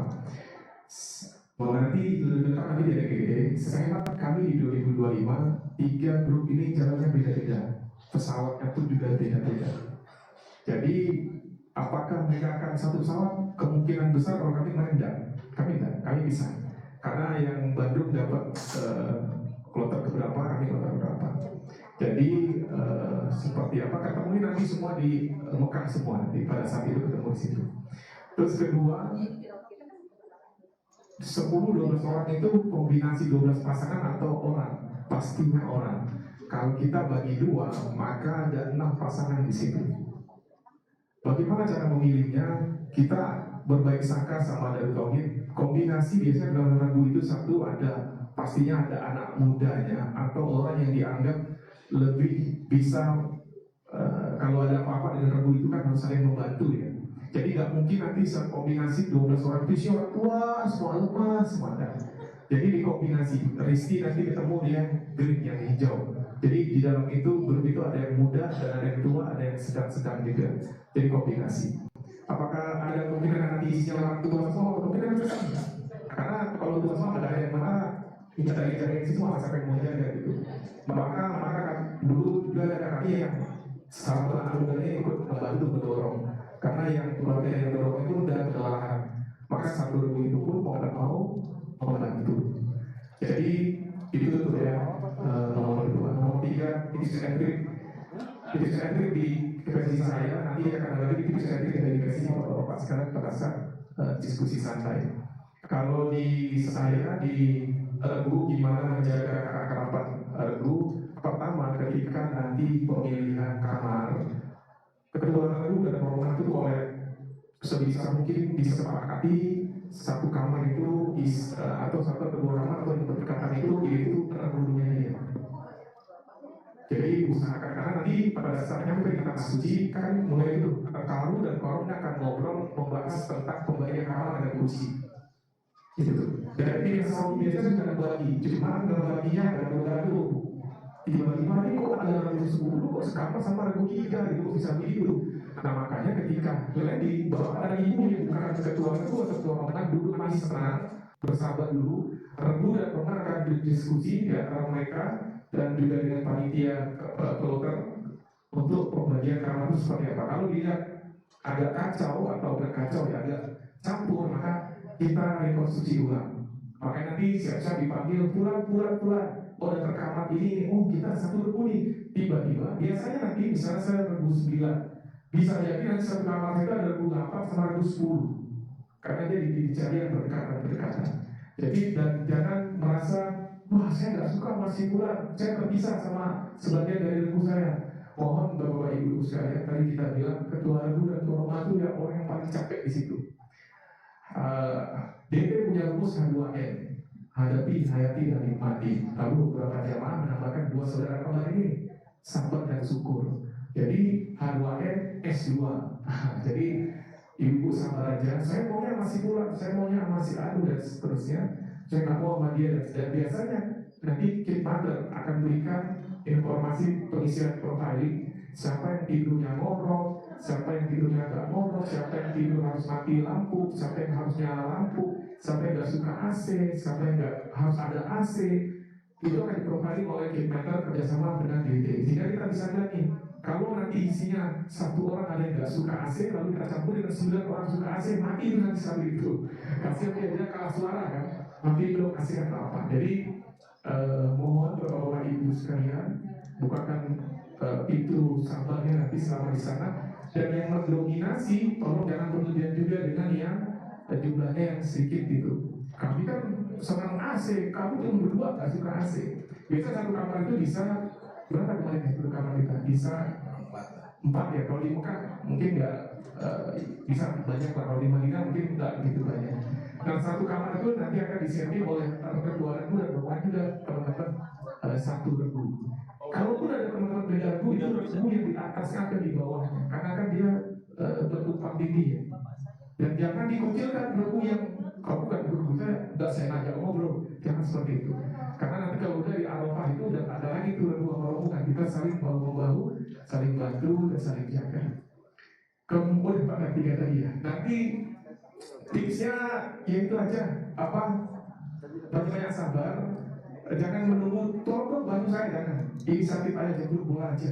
Nanti lebih dekat nanti dari GD. Saya ingat kami di 2025 3 grup ini jalannya beda-beda, pesawatnya pun juga beda-beda. Jadi apakah mereka akan satu pesawat? Kemungkinan besar kalau kami enggak, kami bisa. Karena yang Bandung dapat kloter keberapa, kami kloter keberapa. Jadi seperti apa ketemu nanti semua di Mekah semua nanti pada saat itu ketemu di situ. Terus kedua, 10-12 orang itu kombinasi 12 pasangan atau orang, pastinya orang. Kalau kita bagi 2, maka ada 6 pasangan di situ. Bagaimana cara memilihnya? Kita berbaik sangka sama dari tauhid. Kombinasi biasanya dalam lagu itu satu ada pastinya ada anak mudanya atau orang yang dianggap lebih bisa kalau ada apa-apa dengan regu itu kan harus saling membantu ya. Jadi nggak mungkin nanti kombinasi 12 orang itu orang tua, semua lemas, semua ada. Jadi dikombinasi, Rizky nanti ketemu yang green, yang hijau. Jadi di dalam itu grup itu ada yang muda, dan ada yang tua, ada yang sedang-sedang juga. Jadi kombinasi. Apakah ada kemungkinan nanti isinya orang tua semua? Kemungkinan besar. Karena kalau tua semua ada yang mana kita jaga semua sampai mau jaga gitu. Maka dulu juga ada kami yang sahabat anggotanya ikut membantu mendorong. Karena yang keluarga yang mendorong itu udah kelelahan. Maka satu ribu itu pun mau nggak mau membantu. Jadi itu tuh ya nomor 2. Nomor 3 tips and trick di versi saya, nanti akan ada lagi tips and trick dari versi Bapak sekarang pada saat diskusi santai. Kalau di saya di regu gimana menjaga keakraban regu, pertama ketika nanti pemilihan kamar, kedua regu dan rombongan itu oleh sebisa mungkin disepakati satu kamar itu atau satu atau dua kamar atau yang berdekatan itu regunya dia. Jadi usahakan, karena nanti pada dasarnya kita suci kan mulai itu kamu dan korumnya akan ngobrol membahas tentang pembagian kamar dan kursi. Gitu. Dan ini biasanya sudah bagi, cuma baginya ada gaduh. Tiba-tiba ini kok ada regu 10 kok sekamar sama regu 3 gitu, bisa begitu. Nah makanya ketika di bawah ada ibu yang bukan ketua rombongan duduk masih tenang, bersahabat dulu, regu dan rombongan akan berdiskusi di antara mereka dan juga dengan panitia kloter untuk pembagian kamar itu seperti apa. Kalau dilihat agak kacau atau bukan kacau ya, agak campur, maka kita rekonstruksi ulang. Makanya nanti siap-siap dipanggil pulang. Oh udah terkamar ini, oh kita satu regu nih. Tiba-tiba biasanya nanti misalnya saya regu 9, bisa jadi nanti satu kamar itu ada regu 8 sama regu 10. Karena dia dicari yang berdekatan. Jadi dan jangan merasa wah saya nggak suka masih pulang, saya terpisah sama sebagian dari regu saya. Mohon bapak ibu sekalian, tadi kita bilang ketua regu dan ketua rumah itu ya orang yang paling capek di situ. DP punya rumus H2M, hadapi, hayati, dan nikmati. Lalu beberapa jamaah menambahkan 2 saudara kembar ini, sabar dan syukur. Jadi H2M S2. Jadi ibu sabar aja. Saya maunya masih pulang, saya maunya masih adu dan seterusnya. Saya nggak mau sama dia dan biasanya nanti Kit Mother akan berikan informasi pengisian profiling. Siapa yang tidurnya ngorok, siapa yang tidurnya nggak ngorok, siapa yang tidur harus mati lampu, siapa yang harus nyala lampu, siapa yang nggak suka AC, siapa yang nggak harus ada AC. Itu akan diprofiling oleh Kit Mother kerjasama dengan DT. Sehingga kita bisa lihat nih, kalau nanti isinya 1 orang ada yang nggak suka AC, lalu kita campur dengan 9 orang suka AC, mati dengan satu itu. Kasihan dia kalah suara kan, mati belum kasih apa. Jadi mohon bapak ibu sekalian bukakan pintu sabarnya nanti selama di sana, dan yang mendominasi tolong jangan berlebihan juga dengan yang jumlahnya yang sedikit gitu. Kami kan senang AC, kamu cuma berdua nggak suka AC. Biasa satu kamar itu bisa berapa kemarin satu kamar kita bisa 4 ya. Kalau di Mekah mungkin nggak bisa banyak, kalau di Madinah mungkin nggak begitu banyak. Dan satu kamar itu nanti akan disetting oleh ketua regu dan rombongan juga teman-teman satu regu. Kalaupun ada teman-teman beda regu, itu regu yang di atasnya atau di bawahnya, karena kan dia bertumpang tinggi ya. Dan jangan dikucilkan regu yang kalau bukan regu saya ngajak ngobrol, jangan seperti itu. Karena nanti kalau udah di Arafah itu udah ada lagi tuh regu sama rombongan, kita saling bahu-membahu, saling bantu dan saling jaga. Kemudian pada 3 tadi ya. Nanti tipsnya ya itu aja, banyak sabar, jangan menunggu tolong bantu saya, jangan inisiatif aja, jemput bola aja,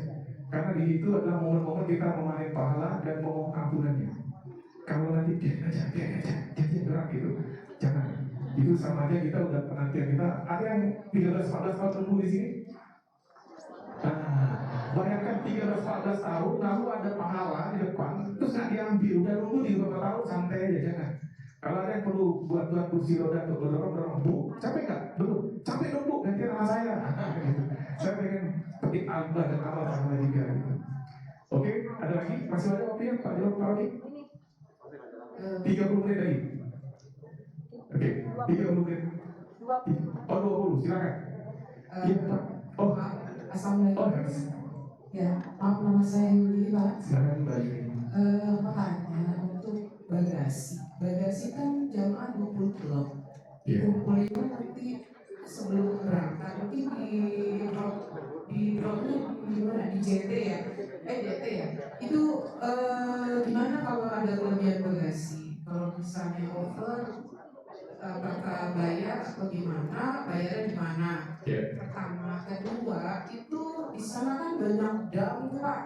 karena di itu adalah momen-momen kita memanen pahala dan memohon ampunannya. Kalau nanti dia aja gerak gitu, jangan. Itu sama aja kita udah penantian kita. Ada yang 13-14 tahun tunggu di sini. Bayangkan 13-14 tahun lalu ada pahala di depan, terus nggak diambil, udah nunggu di beberapa tahun, santai aja, jangan. Kalau ada yang perlu buat kursi roda untuk dorong, Bu, capek nggak? Belum, capek dong Bu, ganti nama saya. Saya pengen petik alba dan amal sama juga. Oke, ada lagi? Masih ada waktu ya Pak Jawab Pak Rodi? 30 menit lagi. Oke, 30 menit. Oh 20, silakan. Iya Pak. Oh, Assalamualaikum. oh harus. Ya, maaf nama saya Yuli Pak. Silakan Mbak Yuli. Makanya untuk mungkin di gimana di JT ya, JT ya, itu gimana kalau ada kelebihan bagasi, kalau misalnya over apakah bayar atau gimana, bayarnya di mana? Pertama, kedua itu di sana kan banyak dam tuh Pak.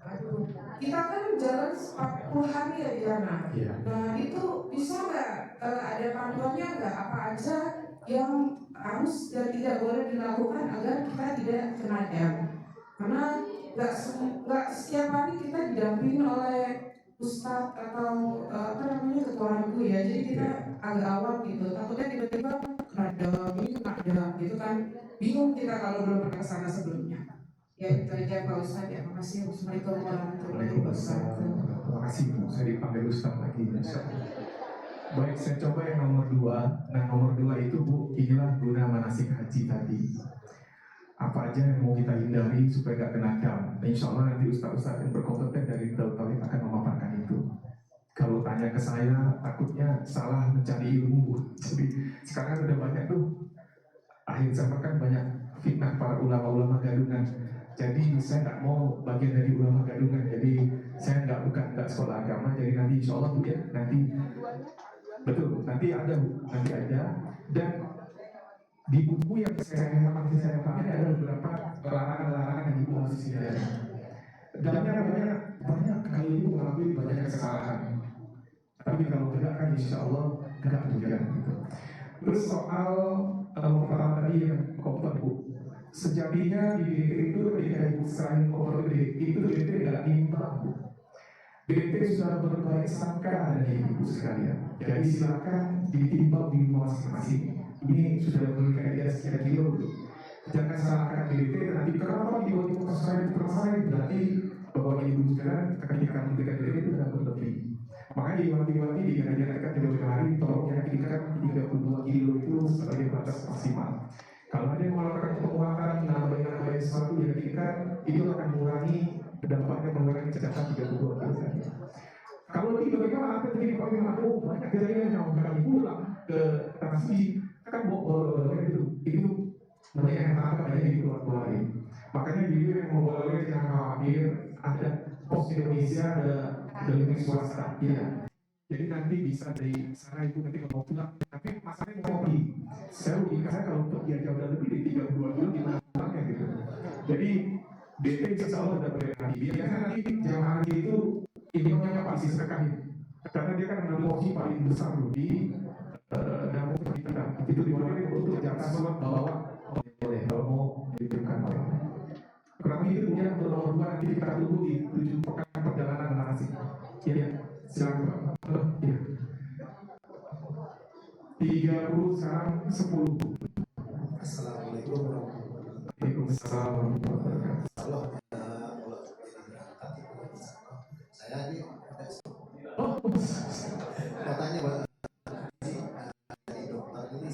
Aduh, kita kan jalan 40 hari ya di sana. Nah itu bisa nggak ada panduannya nggak apa aja yang harus dan tidak boleh dilakukan agar kita tidak kena dam? Karena nggak setiap hari kita didampingi oleh ustadz atau apa namanya ketua regu ya, jadi kita agak awam gitu, takutnya tiba-tiba kena dam, ini kena dam gitu kan, bingung kita kalau belum pernah ke sana sebelumnya. Ya itu aja Pak Ustadz ya, makasih. Assalamualaikum warahmatullahi wabarakatuh. Terima kasih Bu, saya dipanggil Ustaz lagi. Baik, saya coba yang nomor 2. Nah nomor 2 itu Bu, inilah guna manasik haji tadi. Apa aja yang mau kita hindari supaya gak kena dam. Insya Allah nanti Ustaz-Ustaz yang berkompeten dari Daud Tauhid akan memaparkan itu. Kalau tanya ke saya, takutnya salah mencari ilmu Bu. Jadi sekarang udah banyak tuh, akhir zaman kan banyak fitnah para ulama-ulama gadungan. Jadi saya nggak mau bagian dari ulama gadungan. Jadi saya bukan sekolah agama. Jadi nanti insya Allah Bu ya, nanti betul, nanti ada Bu, nanti ada. Dan di buku yang masih saya pakai ada beberapa larangan-larangan yang Ibu masih hindari. Dalamnya banyak kali Ibu mengambil banyak kesalahan. Tapi kalau tidak kan insya Allah tidak juga gitu. Terus soal pertama tadi yang koper Bu, sejatinya di DT itu ketika Ibu serahin koper itu DT tidak imbang Bu. DT sudah berbaik sangka dari Ibu sekalian. Jadi silakan ditimbang di rumah masing-masing. Ini sudah memberikan dia sekian kilo Bu. Jangan salahkan DT nanti kenapa Ibu serahin berarti bahwa Ibu sekalian ketika memberikan DT itu sudah berlebih. Makanya diwanti-wanti diingatkan jauh hari tolong yakinkan 32 kilo itu sebagai batas maksimal. Kalau ada yang melakukan penguatan nambahin sesuatu yakinkan itu akan mengurangi dampaknya mengurangi kejahatan 32 kilo tadi. Kalau tidak bagaimana apa terjadi kalau memang banyak kejadian yang kami pulang ke Tanasi kan bawa itu banyak yang tangkap banyak di keluar lain. Makanya video yang mau bawa jangan khawatir, ada pos Indonesia ada lebih swasta, ya. Jadi nanti bisa dari sana Ibu nanti kalau pulang. Tapi masalahnya mau pergi. Saya logika saya kalau pergi aja udah lebih dari 32 kilo gimana pulangnya gitu. Jadi DT insya Allah udah berhenti. Biasanya nanti jamaah haji itu imamnya pasti sekali. Karena dia kan porsi paling besar di namun kita itu dimulai untuk jatah sholat bawa boleh kalau mau diberikan oleh. Kurang lebih itu kemudian untuk nomor 2 nanti kita tunggu di 7 pekan perjalanan manasik. Ya, silakan. Ya. 30 sekarang 10. Assalamualaikum warahmatullahi wabarakatuh. Waalaikumsalam warahmatullahi wabarakatuh. Saya ini Oh, mau tanya Pak, dari dokter ini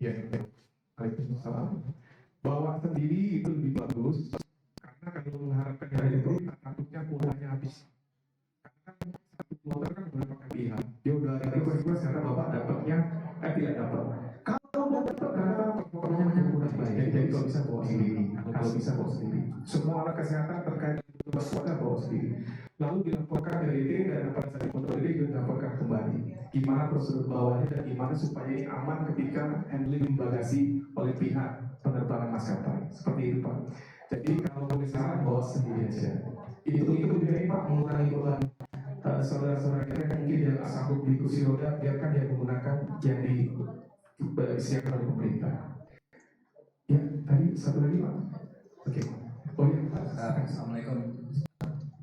ya, Waalaikumsalam. Bawa sendiri itu lebih bagus karena kalau mengharapkan dari itu takutnya kuotanya habis. Karena kan satu kloter kan berapa kalian? Dia udah ada request karena bapak dapatnya tidak dapat. Kalau udah dapat karena pokoknya kurang baik. Jadi kalau bisa bawa sendiri, kalau bisa bawa sendiri. Semua alat kesehatan terkait dengan kuota bawa sendiri. Lalu dilaporkan ke DT dan pada saat kontrol DT dilaporkan kembali. Gimana prosedur bawahnya dan gimana supaya ini aman ketika handling bagasi oleh pihak penerbangan maskapai. Seperti itu Pak. Jadi kalau boleh saran bawa sendiri aja. Itu menjadi Pak mengurangi beban saudara-saudara kita yang mungkin yang sanggup beli kursi roda, biarkan dia menggunakan yang disediakan oleh pemerintah. Ya, tadi satu lagi Pak. Oke. Oh ya Pak. Assalamualaikum.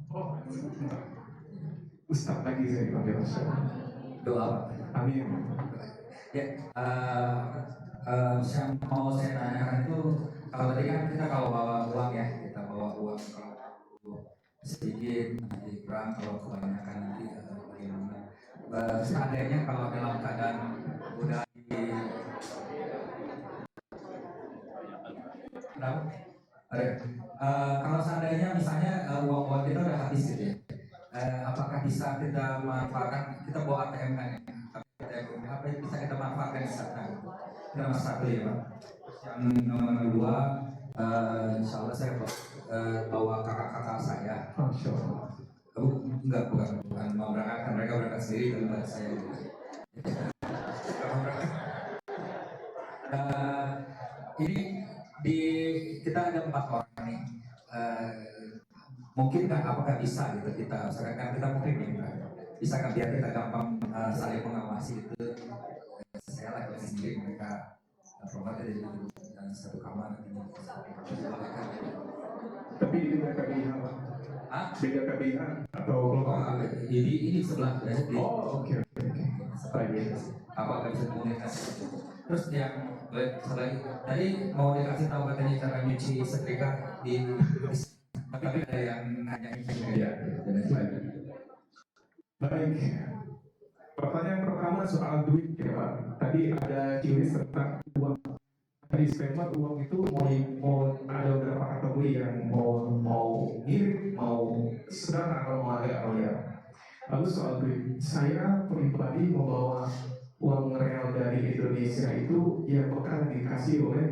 Oh, Ustaz lagi saya dipanggil Ustaz. Doa Pak. Amin. Ya, yang mau saya tanyakan itu kalau tadi kan kita kalau bawa uang ya, kita bawa uang kalau sedikit nanti kurang, kalau kebanyakan nanti bagaimana. Seandainya kalau dalam keadaan udah di kita udah habis gitu ya. Apakah bisa kita manfaatkan, kita bawa ATM kan ya? ATM, apa yang bisa kita manfaatkan di sana? Itu nomor satu ya Pak. Yang nomor dua, insya Allah saya bawa kakak-kakak saya. Masya Allah. Bukan mau berangkat, mereka berangkat sendiri dan buat saya. Ini kita ada 4 orang nih. Mungkin kan apakah bisa gitu kita, misalkan kita mungkin bisa kan biar kita gampang saling mengawasi itu. Saya lagi sendiri, mereka promote dari satu kamar. Tapi ini beda KBH Pak? Beda KBH atau kelompok? Ini sebelah. Oh oke. Baik. Apakah bisa komunikasi? Terus yang selain tadi mau dikasih tahu katanya cara nyuci setrika di tapi ada yang nanya ya. Baik. Pertanyaan pertama soal duit ya Pak. Tadi ada ciri tentang uang. Disclaimer, uang itu mau ada beberapa kategori yang mau ngirim, mau sederhana, atau mau agak royal. Lalu soal duit, saya pribadi membawa uang real dari Indonesia itu yang bakal dikasih oleh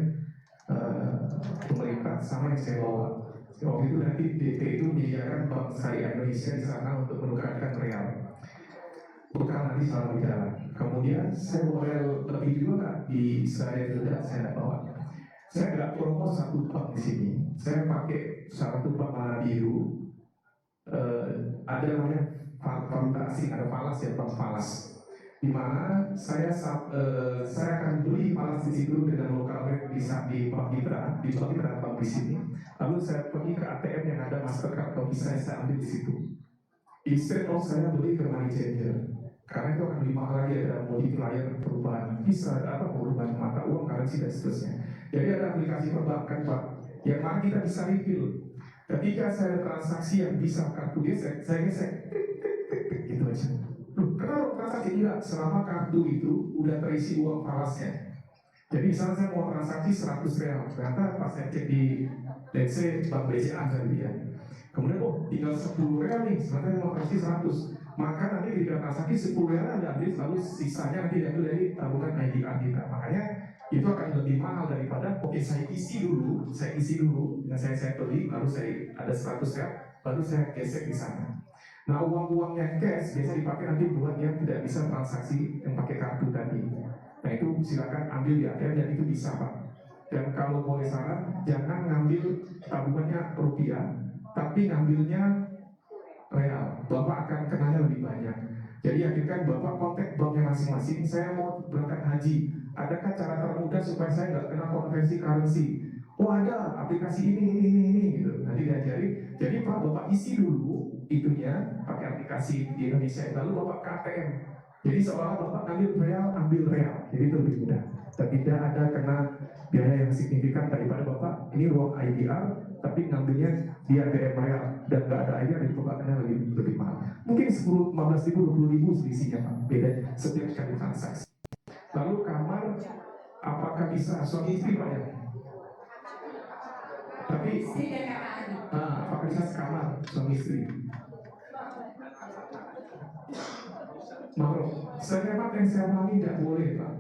pemerintah sama yang saya bawa. Waktu itu nanti DT itu menyediakan bank syariah Indonesia di sana untuk menukarkan real. Bukan nanti selama berjalan. Kemudian saya boleh lebih juga di Israel juga saya bawa. Saya nggak promo satu bank di sini. Saya pakai satu bank warna biru. Ada namanya valuta asing, ada falas ya, bank falas. Di mana saya akan beli falas di situ dengan lokal rate bisa di Bank Mitra, bank di sini. Lalu saya pergi ke ATM yang ada Mastercard atau Visa, saya ambil di situ. Instead of saya beli ke money changer. Karena itu akan lebih mahal lagi, ada multiplier perubahan bisa perubahan mata uang, currency dan seterusnya. Jadi ada aplikasi perbankan Pak, yang mana kita bisa refill. Ketika saya transaksi yang bisa kartu gesek, saya gesek, gitu aja. Kenapa transaksi tidak? Selama kartu itu udah terisi uang falasnya. Jadi misalnya saya mau transaksi 100 real, ternyata pas saya cek di let's say Bank BCA gitu ya. Kemudian tinggal 10 real nih, sebenarnya mau transaksi 100. Maka nanti ketika transaksi 10 real ada habis, lalu sisanya nanti diambil dari tabungan IDR kita. Makanya itu akan lebih mahal daripada saya isi dulu, dan saya beli, lalu saya ada 100 real, baru saya gesek di sana. Nah uang-uang yang cash biasa dipakai nanti buat yang tidak bisa transaksi yang pakai kartu tadi. Nah itu silakan ambil di ATM dan itu bisa Pak. Dan kalau boleh saran, jangan ngambil tabungannya rupiah, tapi ngambilnya real. Bapak akan kenanya lebih banyak. Jadi yakinkan Bapak kontak banknya masing-masing. Saya mau berangkat haji. Adakah cara termudah supaya saya nggak kena konversi currency? Oh ada aplikasi ini gitu. Nanti diajari. Jadi Pak Bapak isi dulu itunya pakai aplikasi di Indonesia. Lalu Bapak KTM. Jadi seolah Bapak ambil real. Jadi itu lebih mudah. Dan tidak ada kena biaya yang signifikan daripada Bapak ini uang IDR tapi ngambilnya di ATM real dan nggak ada IDR itu Bapaknya lebih mahal. Mungkin 10, 15 ribu, 20 ribu selisihnya Pak. Beda setiap kali transaksi. Lalu kamar apakah bisa suami istri Pak ya? Tapi apakah bisa sekamar suami istri? Maaf, saya yang saya pahami tidak boleh Pak.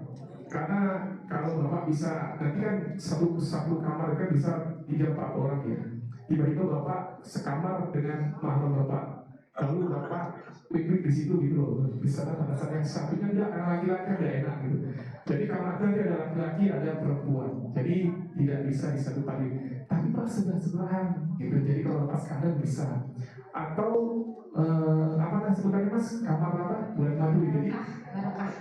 Karena kalau Bapak bisa, nanti kan satu kamar kan bisa 3-4 orang ya. Tiba-tiba Bapak sekamar dengan mahram Bapak, lalu Bapak wik-wik di situ gitu loh. Bisa pada saat yang satunya enggak, karena laki-laki ada enak gitu. Jadi kamar nanti ada laki-laki, ada perempuan. Jadi tidak bisa di satu tadi. Tapi Pak sebelah-sebelahan gitu. Jadi kalau pas kanan bisa. Atau apa sebutannya Mas? Kamar apa? Bulan madu. Jadi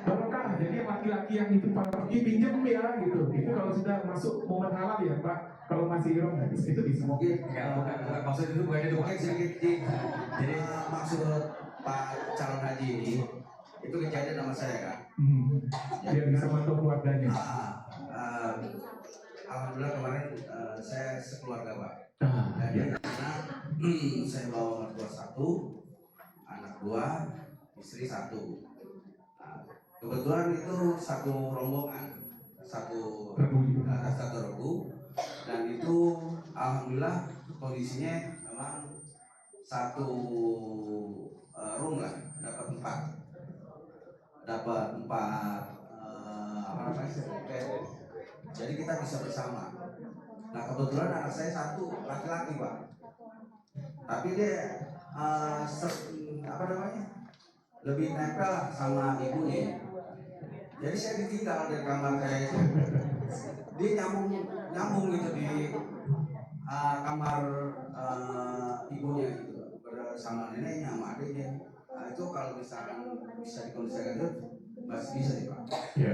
barokah. Jadi laki-laki yang itu pergi pinjem ya gitu. Itu kalau sudah masuk momen halal ya Pak. Kalau masih irom itu bisa. Mungkin bukan maksud itu bukan itu. mungkin sedikit jadi maksud Pak calon haji ini itu kejadian sama saya kan. Dia bisa bantu keluarganya. Alhamdulillah kemarin saya sekeluarga Pak. Ya. Karena saya bawa mertua 1, anak 2, istri 1. Kebetulan itu satu rombongan, satu regu, dan itu alhamdulillah kondisinya memang satu room lah, dapat empat apa namanya bed. Jadi kita bisa bersama. Nah kebetulan anak saya satu laki-laki Pak, tapi dia apa namanya lebih nempel lah sama ibunya. Jadi saya ditinggal dari kamar saya itu, dia nyambung gitu di kamar ibunya gitu, bersama neneknya sama adiknya. Nah, itu kalau misalkan bisa dikondisikan itu masih bisa sih Pak. Ya.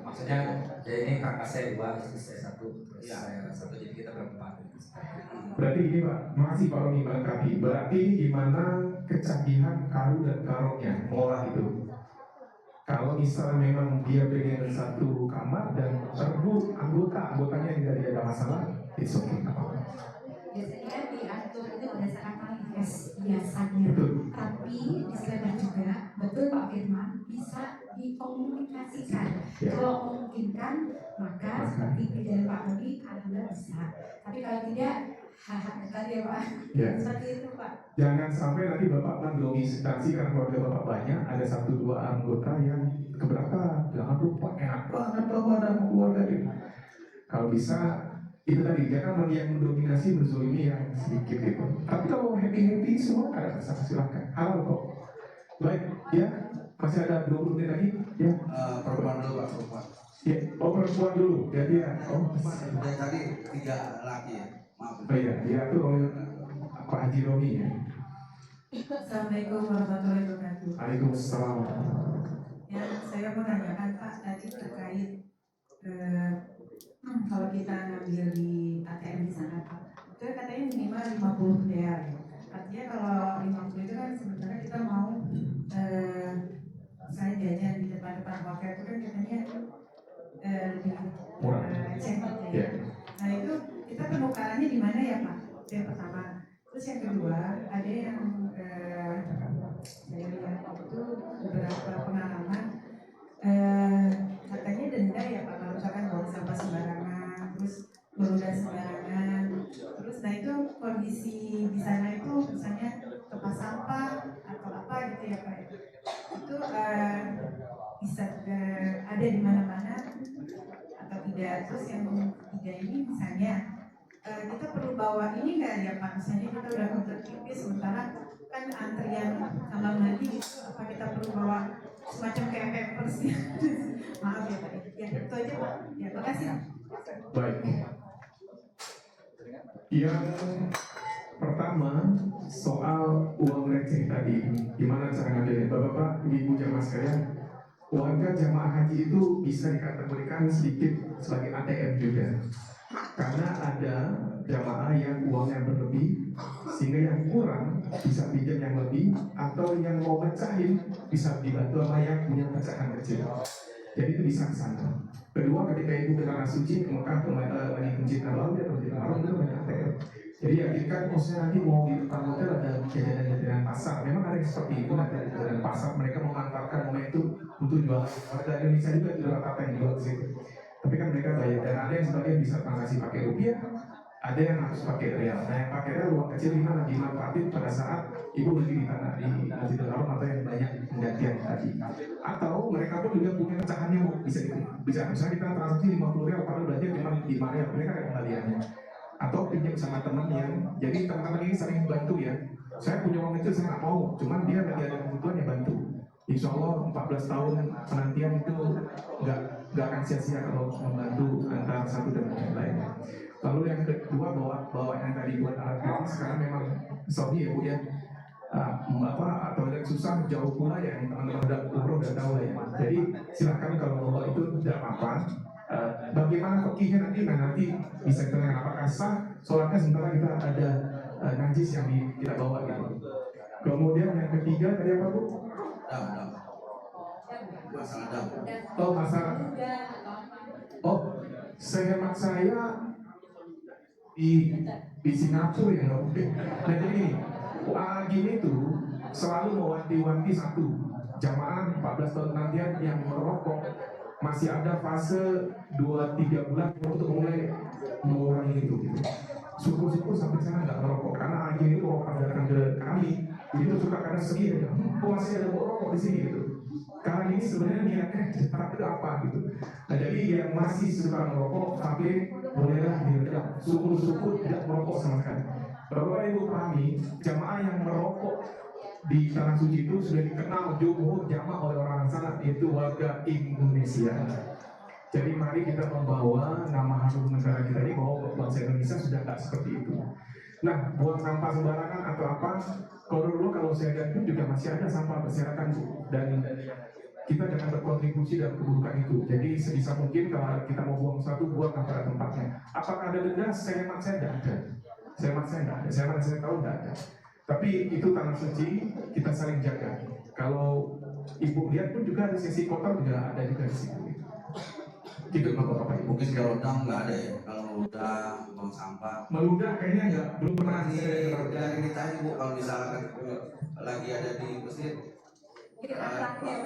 Maksudnya ya ini kakak saya 2, istri saya 1, terus Ya. saya 1, jadi kita berempat. Berarti ini Pak, makasih Pak Roni melengkapi. Berarti ini gimana kecanggihan Karu dan Karoknya mengolah itu. Kalau misalnya memang dia pengen satu kamar dan rebut anggotanya tidak ada masalah, it's okay. Biasanya diatur itu berdasarkan manifest biasanya. Betul. Tapi disclaimer juga, betul Pak Firman, bisa dikomunikasikan. Ya. Kalau memungkinkan, maka seperti dari Pak Roni, alhamdulillah bisa. Tapi kalau tidak, tadi ya Pak, Ya. seperti itu Pak. Jangan sampai nanti Bapak mendolimi instansi karena keluarga Bapak banyak, ada 1-2 anggota yang keberatan. Jangan lupa enak banget bahwa ada keluarga ini. Kalau bisa, itu tadi jangan yang mendominasi menzolimi yang sedikit gitu. Tapi kalau happy semua ada masalah, silakan. Halal kok. Baik, ya masih ada 20 menit lagi, ya. Perempuan dulu Pak, perempuan. Ya, perempuan dulu, jadi ya. Dari tadi 3 laki ya, maaf. Oh iya, ya itu oleh Pak Haji Romi ya. Assalamualaikum warahmatullahi wabarakatuh. Waalaikumsalam. Ya, saya mau tanyakan Pak tadi terkait kalau kita ngambil di ATM di sana Pak, itu katanya minimal 50 real. Artinya kalau 50 itu kan sebenarnya kita mau saya jajan di depan hotel itu kan katanya lebih cepat ya. Nah itu kita penukarannya di mana ya Pak? Itu yang pertama. Terus yang kedua ada yang saya lihat itu beberapa pengalaman katanya denda ya Pak kalau misalkan buang sampah sembarangan, terus meludah sembarangan, terus nah itu kondisi di sana itu misalnya tempat sampah atau apa gitu ya Pak, itu bisa ada di mana-mana atau tidak. Terus yang ketiga ini misalnya kita perlu bawa ini nggak ya Pak, misalnya kita udah kebelet pipis sementara kan antrian kamar mandi gitu, apa kita perlu bawa semacam kayak pampers ya. Maaf ya Pak, ya itu aja Pak, ya makasih. Baik. Yang pertama soal uang receh tadi, gimana cara ngambilnya? Bapak-bapak, ibu jamaah sekalian, warga jamaah haji itu bisa dikategorikan sedikit sebagai ATM juga. Karena ada jamaah yang uangnya berlebih, sehingga yang kurang bisa pinjam yang lebih, atau yang mau pecahin bisa dibantu sama yang punya pecahan kecil. Jadi itu bisa ke sana. Kedua, ketika ibu ke tanah suci, ke Mekah, ke Masjid Nabawi atau Masjid Haram itu banyak ATM. Jadi yakinkan, maksudnya nanti mau di depan hotel ada jajanan-jajanan pasar. Memang ada yang seperti itu, nanti ada jajanan pasar. Mereka memanfaatkan momen itu untuk jual. Warga Indonesia juga jual apa yang jual di situ. Tapi kan mereka bayar, dan ada yang sebagian bisa transaksi pakai rupiah, ada yang harus pakai real. Nah yang pakai real uang kecil gimana dimanfaatin pada saat ibu beli di tanah di Masjidil Haram atau yang banyak penggantian tadi. Atau mereka pun juga punya pecahannya bisa misalnya kita transaksi 50 real padahal berarti cuma 5 real, mereka ada kembaliannya. Atau pinjam sama teman yang, jadi teman-teman ini saling bantu ya. Saya punya uang kecil saya nggak mau, cuman dia lagi ada kebutuhan ya bantu. Insya Allah 14 tahun penantian itu nggak akan sia-sia kalau membantu antara satu dan yang lain. Lalu yang kedua bawa yang tadi buat alat kritis, sekarang memang Saudi ya Bu ya, atau yang susah jauh pula ya, teman-teman udah umroh udah tahu lah ya. Jadi silakan kalau bawa itu tidak apa-apa. Bagaimana fikihnya nanti bisa kita lihat apakah sah sholatnya sementara kita ada najis yang kita bawa gitu. Kemudian yang ketiga tadi apa Bu? Dam. Masalah dam. Oh masalah. Oh sehemat saya di Singapura ya loh. Nah jadi gini tuh selalu mewanti-wanti satu jamaah 14 tahun nantian yang merokok masih ada fase 2-3 bulan untuk mulai mengurangi itu gitu. syukur-syukur sampai sana nggak merokok, karena akhirnya itu kalau pada datang ke kami itu suka karena sedih ya, kok masih ada bau rokok di sini gitu. Karena ini sebenarnya niatnya tapi apa gitu. Nah jadi yang masih suka merokok sampai bolehlah diredam, syukur-syukur tidak merokok sama sekali. Bapak Ibu pahami, jamaah yang merokok di tanah suci itu sudah dikenal jumhur jamaah oleh orang sana, yaitu warga Indonesia. Jadi mari kita membawa nama harum negara kita ini bahwa bangsa Indonesia sudah tidak seperti itu. Nah, buang sampah sembarangan atau apa, kalau dulu kalau saya lihat pun juga masih ada sampah berserakan dan kita jangan berkontribusi dalam keburukan itu. Jadi sebisa mungkin kalau kita mau buang satu, buang pada tempatnya. Apakah ada denda? Saya tidak ada. Saya tahu tidak ada. Tapi itu tanah suci, kita saling jaga. Kalau ibu lihat pun juga ada sesi kotor juga ada juga di situ. Gitu Bapak-Bapak. Mungkin kalau dam nggak ada ya, kalau udah buang sampah. Meludah kayaknya nggak, belum pernah. Dari ditanya Bu, kalau misalkan lagi ada di masjid,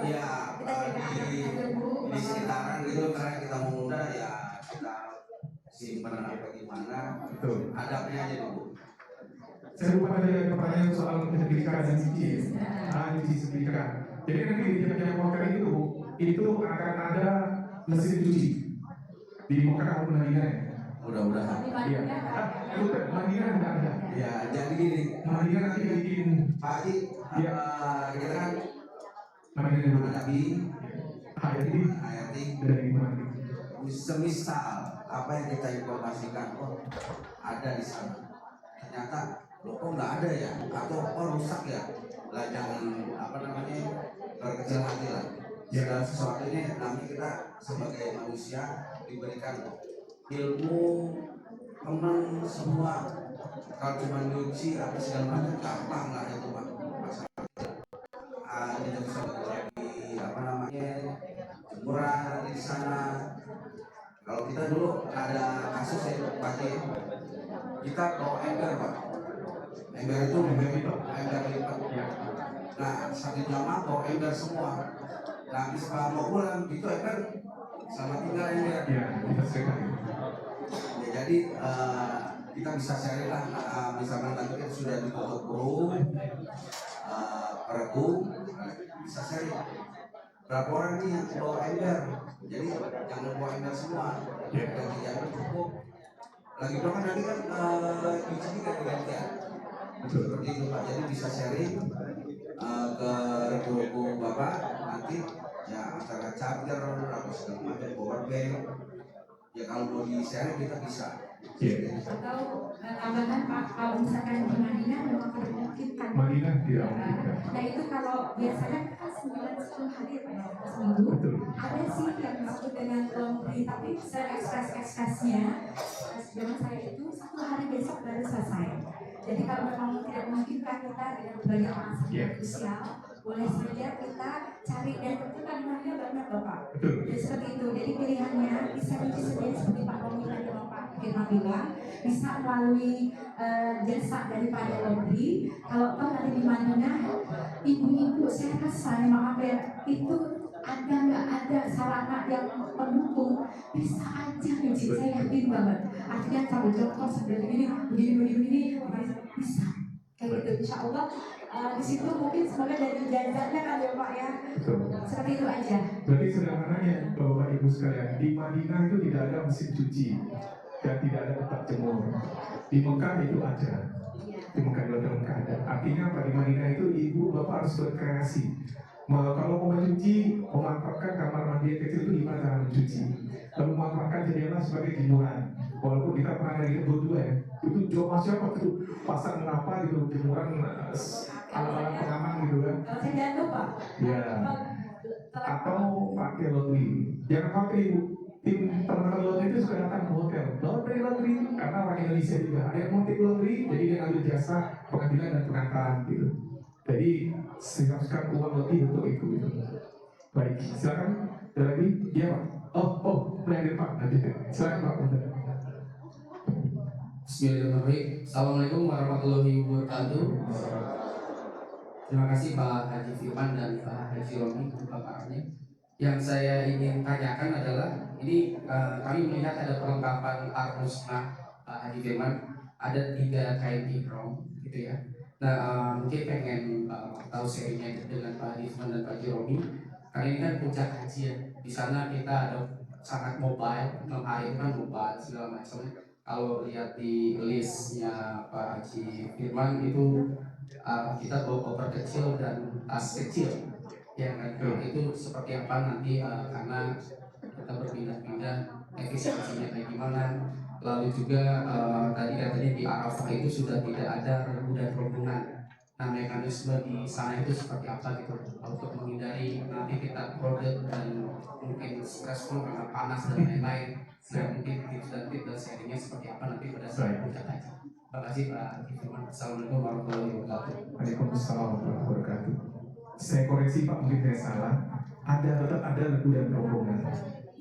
ya di sekitaran gitu, karena kita mau muda ya kita simpan apa gimana, adabnya aja dulu. Saya lupa ada pertanyaan soal sertifikat dan cuci. Cuci sertifikat. Jadi nanti di tiap-tiap hotel itu akan ada mesin cuci di Mekah maupun Madinah. Mudah-mudahan. Iya. Madinah tidak ada. Ya, jadi gini. Madinah nanti bikin Pak Haji, kita kan Madinah Nabi, Hayati dari mana? Semisal apa yang kita informasikan, oh ada di sana, ternyata loh kok nggak ada ya, atau oh rusak ya, lah jangan apa namanya berkecil hati lah. Segala sesuatu ini namanya kita sebagai manusia diberikan ilmu, teman semua. Kalau cuma nyuci apa segala macam gampang lah itu Pak. Kita bisa lagi apa namanya jemuran di sana. Kalau kita dulu ada kasus ya Pak, kita bawa ember Pak. Ember itu ember lipat. Nah satu jamaah bawa ember semua. Nah setelah mau pulang itu ember sama tinggal ember. Ya, jadi kita bisa share lah, misalkan nanti kita sudah ditutup burung, peregu, bisa share berapa orang nih yang bawa ember. Jadi jangan bawa ember semua, dan ember cukup. Lagi pula kan nanti kan cuci juga gantian. Seperti itu Pak, jadi bisa sharing ke regu Bapak nanti ya antara charger atau segala macam power bank. Ya kalau mau di share kita bisa. Atau tambahan Pak, kalau misalkan di Madinah memang tidak memungkinkan. Madinah tidak memungkinkan. Nah itu kalau biasanya kan 9-10 hari ya seminggu. Ada sih yang disebut dengan laundry, tapi se-ekspres-ekspresnya zaman saya itu 1 hari besok baru selesai. Jadi kalau memang tidak memungkinkan kita dengan berbagai alasan sosial, boleh saja kita cari, dan itu kalimatnya banyak Bapak. Jadi seperti itu. Jadi pilihannya bisa cuci sendiri seperti Pak Romi tadi Bapak Firman bilang, bisa melalui jasa daripada laundry. Kalau toh nanti di Madinah, ibu-ibu saya rasa maaf ya, itu ada nggak ada sarana yang mendukung, bisa aja cuci, saya yakin banget. Artinya sambil contoh sambil begini bisa kayak gitu. Insya Allah di situ mungkin semoga dari jazanya kali ya Pak ya. Seperti itu aja. Berarti sederhananya Bapak Ibu sekalian, di Madinah itu tidak ada mesin cuci dan tidak ada tempat jemur. Di Mekah itu ada. Di Mekah ada. Artinya apa? Di Madinah itu ibu bapak harus berkreasi. Kalau mau mencuci, memanfaatkan kamar mandi yang kecil itu gimana cara mencuci? Lalu memanfaatkan jendela sebagai jemuran. Walaupun kita pernah dari berdua ya, itu coba siapa tuh pasang apa gitu jemuran alat-alat pengaman gitu kan? Kalau saya jangan lupa. Ya. Atau pakai laundry. Jangan pakai ibu. Tim teman-teman laundry itu suka datang ke hotel. Laundry karena orang Indonesia juga ada yang mau tim laundry, jadi dia ngambil jasa pengambilan dan pengantaran gitu. Jadi siapkan uang lebih untuk itu. Baik, silakan. Ada lagi? Iya Pak. Oh, yang Pak nanti. Silakan Pak. Bismillahirrahmanirrahim. Assalamualaikum warahmatullahi wabarakatuh. Terima kasih Pak Haji Firman dan Pak Haji Romi untuk paparannya. Yang saya ingin tanyakan adalah ini kami melihat ada perlengkapan Ar-Musnah Pak Haji Firman, ada 3 kain ikram gitu ya. Nah mungkin pengen tahu sharingnya dengan Pak Rizman dan Pak Jiromi. Karena ini kan puncak haji ya. Di sana kita ada sangat mobile, 6 hari itu kan mobile segala macam. Kalau lihat di listnya Pak Haji Firman itu kita bawa koper kecil dan tas kecil ya kan. Itu seperti apa nanti karena kita berpindah-pindah efisiensinya kayak gimana. Lalu juga tadi katanya di Arafah itu sudah tidak ada regu dan rombongan. Nah mekanisme di sana itu seperti apa gitu untuk menghindari nanti kita produk dan mungkin stressful karena panas dan lain-lain. Nah mungkin tips dan tips dan sharingnya seperti apa nanti pada saat puncak haji. Terima kasih Pak Firman. Assalamualaikum warahmatullahi wabarakatuh. Waalaikumsalam warahmatullahi wabarakatuh. Saya koreksi Pak, mungkin saya salah. Tetap ada regu dan rombongan.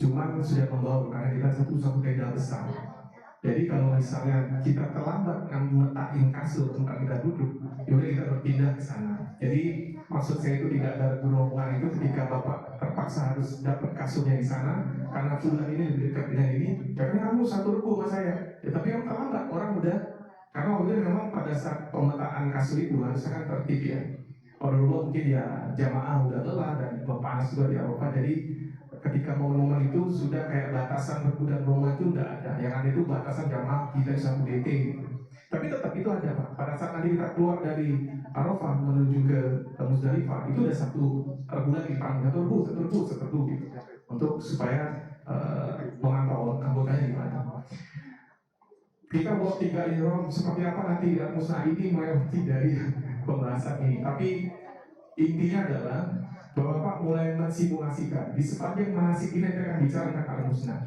Cuman sudah membawa karena kita satu tenda besar. Jadi kalau misalnya kita terlambat meletakkan kasur tempat kita duduk, yaudah kita berpindah ke sana. Jadi maksud saya itu tidak ada rombongan itu ketika Bapak terpaksa harus dapat kasurnya di sana karena fulan ini lebih dekat dengan ini. Karena kamu satu regu sama saya. Ya, tapi yang terlambat orang udah karena waktu memang pada saat pemetaan kasur itu harusnya kan tertib ya. Kalau dulu mungkin ya jamaah udah lelah dan panas juga di Eropa, jadi ketika momen-momen itu sudah kayak batasan regu dan rombongan itu udah ada. Yang ada itu batasan jamaah kita satu DT gitu. Tapi tetap itu ada Pak. Pada saat nanti kita keluar dari Arafah menuju ke Musdalifah itu ada satu regu lagi Pak, satu regu gitu. Untuk supaya memantau anggotanya gimana. Kita buat 3 ihram seperti apa nanti tidak musnah ini melewati dari pembahasan ini. Tapi intinya adalah bahwa Bapak mulai mensimulasikan di sepanjang manasik ini kita akan bicara tentang al-musnah.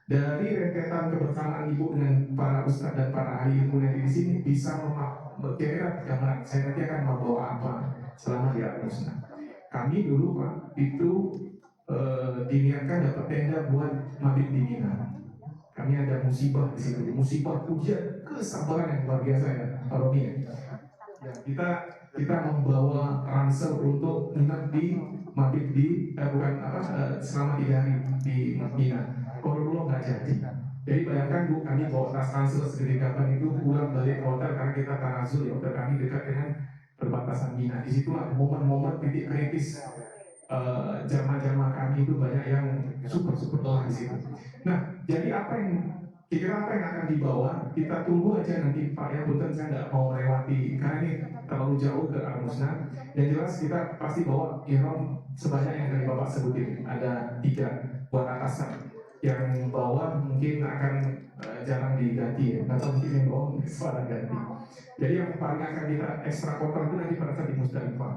Dari rentetan kebersamaan Ibu dengan para ustadz dan para ahli ilmu yang di sini bisa kira-kira gambaran saya nanti akan membawa apa selama di al-musnah. Kami dulu Pak itu diniatkan dapat tenda buat mabit di Mina. Kami ada musibah di situ, musibah ujian kesabaran yang luar biasa ya, Pak Romi ya. Kita membawa ransel untuk minat di mabit di selama 3 hari di Mina. Kalau nggak jadi. Jadi bayangkan Bu, kami bawa tas ransel segede gaban itu pulang balik ke hotel karena kita tanazul ya, hotel kami dekat dengan perbatasan Mina. Disitulah momen-momen titik kritis jamaah-jamaah kami itu banyak yang super lelah di situ. Nah, jadi apa yang akan dibawa? Kita tunggu aja nanti Pak ya, punten saya nggak mau melewati karena ini terlalu jauh ke al-musnah. Yang jelas kita pasti bawa ihram sebanyak yang dari Bapak sebutin. Ada 3 buat atasan. Yang bawah mungkin akan jarang diganti ya, atau mungkin yang bawah mungkin suara ganti. Jadi yang paling akan kita ekstra kotor itu nanti pada saat di Musdalifah.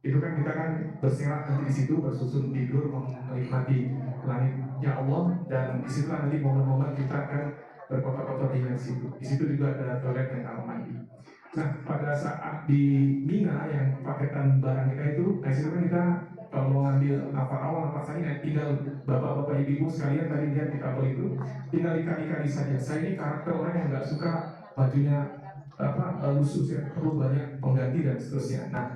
Itu kan kita kan berserat nanti di situ, bersusun tidur, menikmati langitnya Allah, dan di situ nanti momen-momen kita akan berkotor-kotor di situ. Di situ juga ada toilet dan kamar mandi. Nah, pada saat di Mina yang paketan barang kita itu, di situ kan kita kalau mau ngambil apa awal apa saya tinggal bapak-bapak ibu sekalian tadi lihat di kabel itu tinggal ikan-ikan saja. Saya ini karakter orang yang nggak suka bajunya lusuh ya, perlu banyak pengganti dan seterusnya. Nah,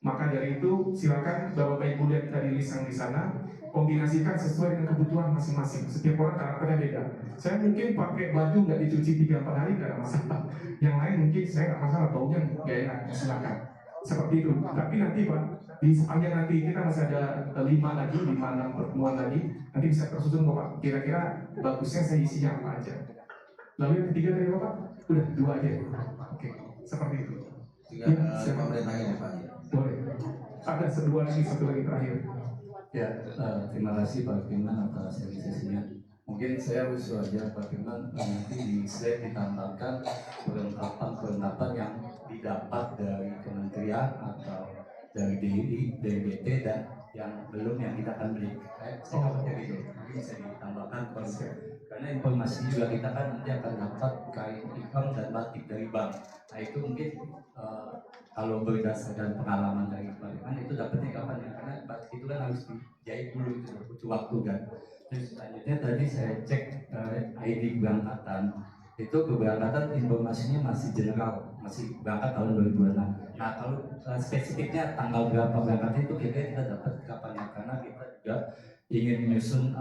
maka dari itu silakan bapak ibu lihat tadi lisan di sana, kombinasikan sesuai dengan kebutuhan masing-masing. Setiap orang karakternya beda. Saya mungkin pakai baju nggak dicuci 3-4 hari nggak ada masalah. Yang lain mungkin saya nggak masalah, baunya nggak enak, silakan. Seperti itu. Tapi nanti Pak, di sepanjang nanti kita masih ada 5-6 pertemuan lagi. Nanti bisa tersusun Bapak. Kira-kira bagusnya saya isinya apa aja. Lalu yang ketiga dari Bapak, udah 2 aja. Oke, seperti itu. Siapa merintahnya Pak? Boleh. Ada satu lagi terakhir. Ya, terima kasih Pak Firman atas sesinya. Mungkin saya usul aja Pak Firman nanti di slide ditambahkan perlengkapan yang didapat dari kementerian atau dari DBT dan yang belum yang kita akan beli. Saya khawatir itu nanti bisa ditambahkan karena informasi juga kita kan nanti akan dapat kain ikram dan batik dari bank. Nah itu mungkin kalau berdasarkan pengalaman dari Pak Firman itu dapatnya kapan ya? Karena batik itu kan harus dijahit dulu, itu butuh waktu kan. Terus selanjutnya tadi saya cek ID keberangkatan, itu keberangkatan informasinya masih general, masih berangkat tahun 2026. Nah kalau spesifiknya tanggal berapa berangkatnya itu kita dapat kapan ya? Karena kita juga ingin menyusun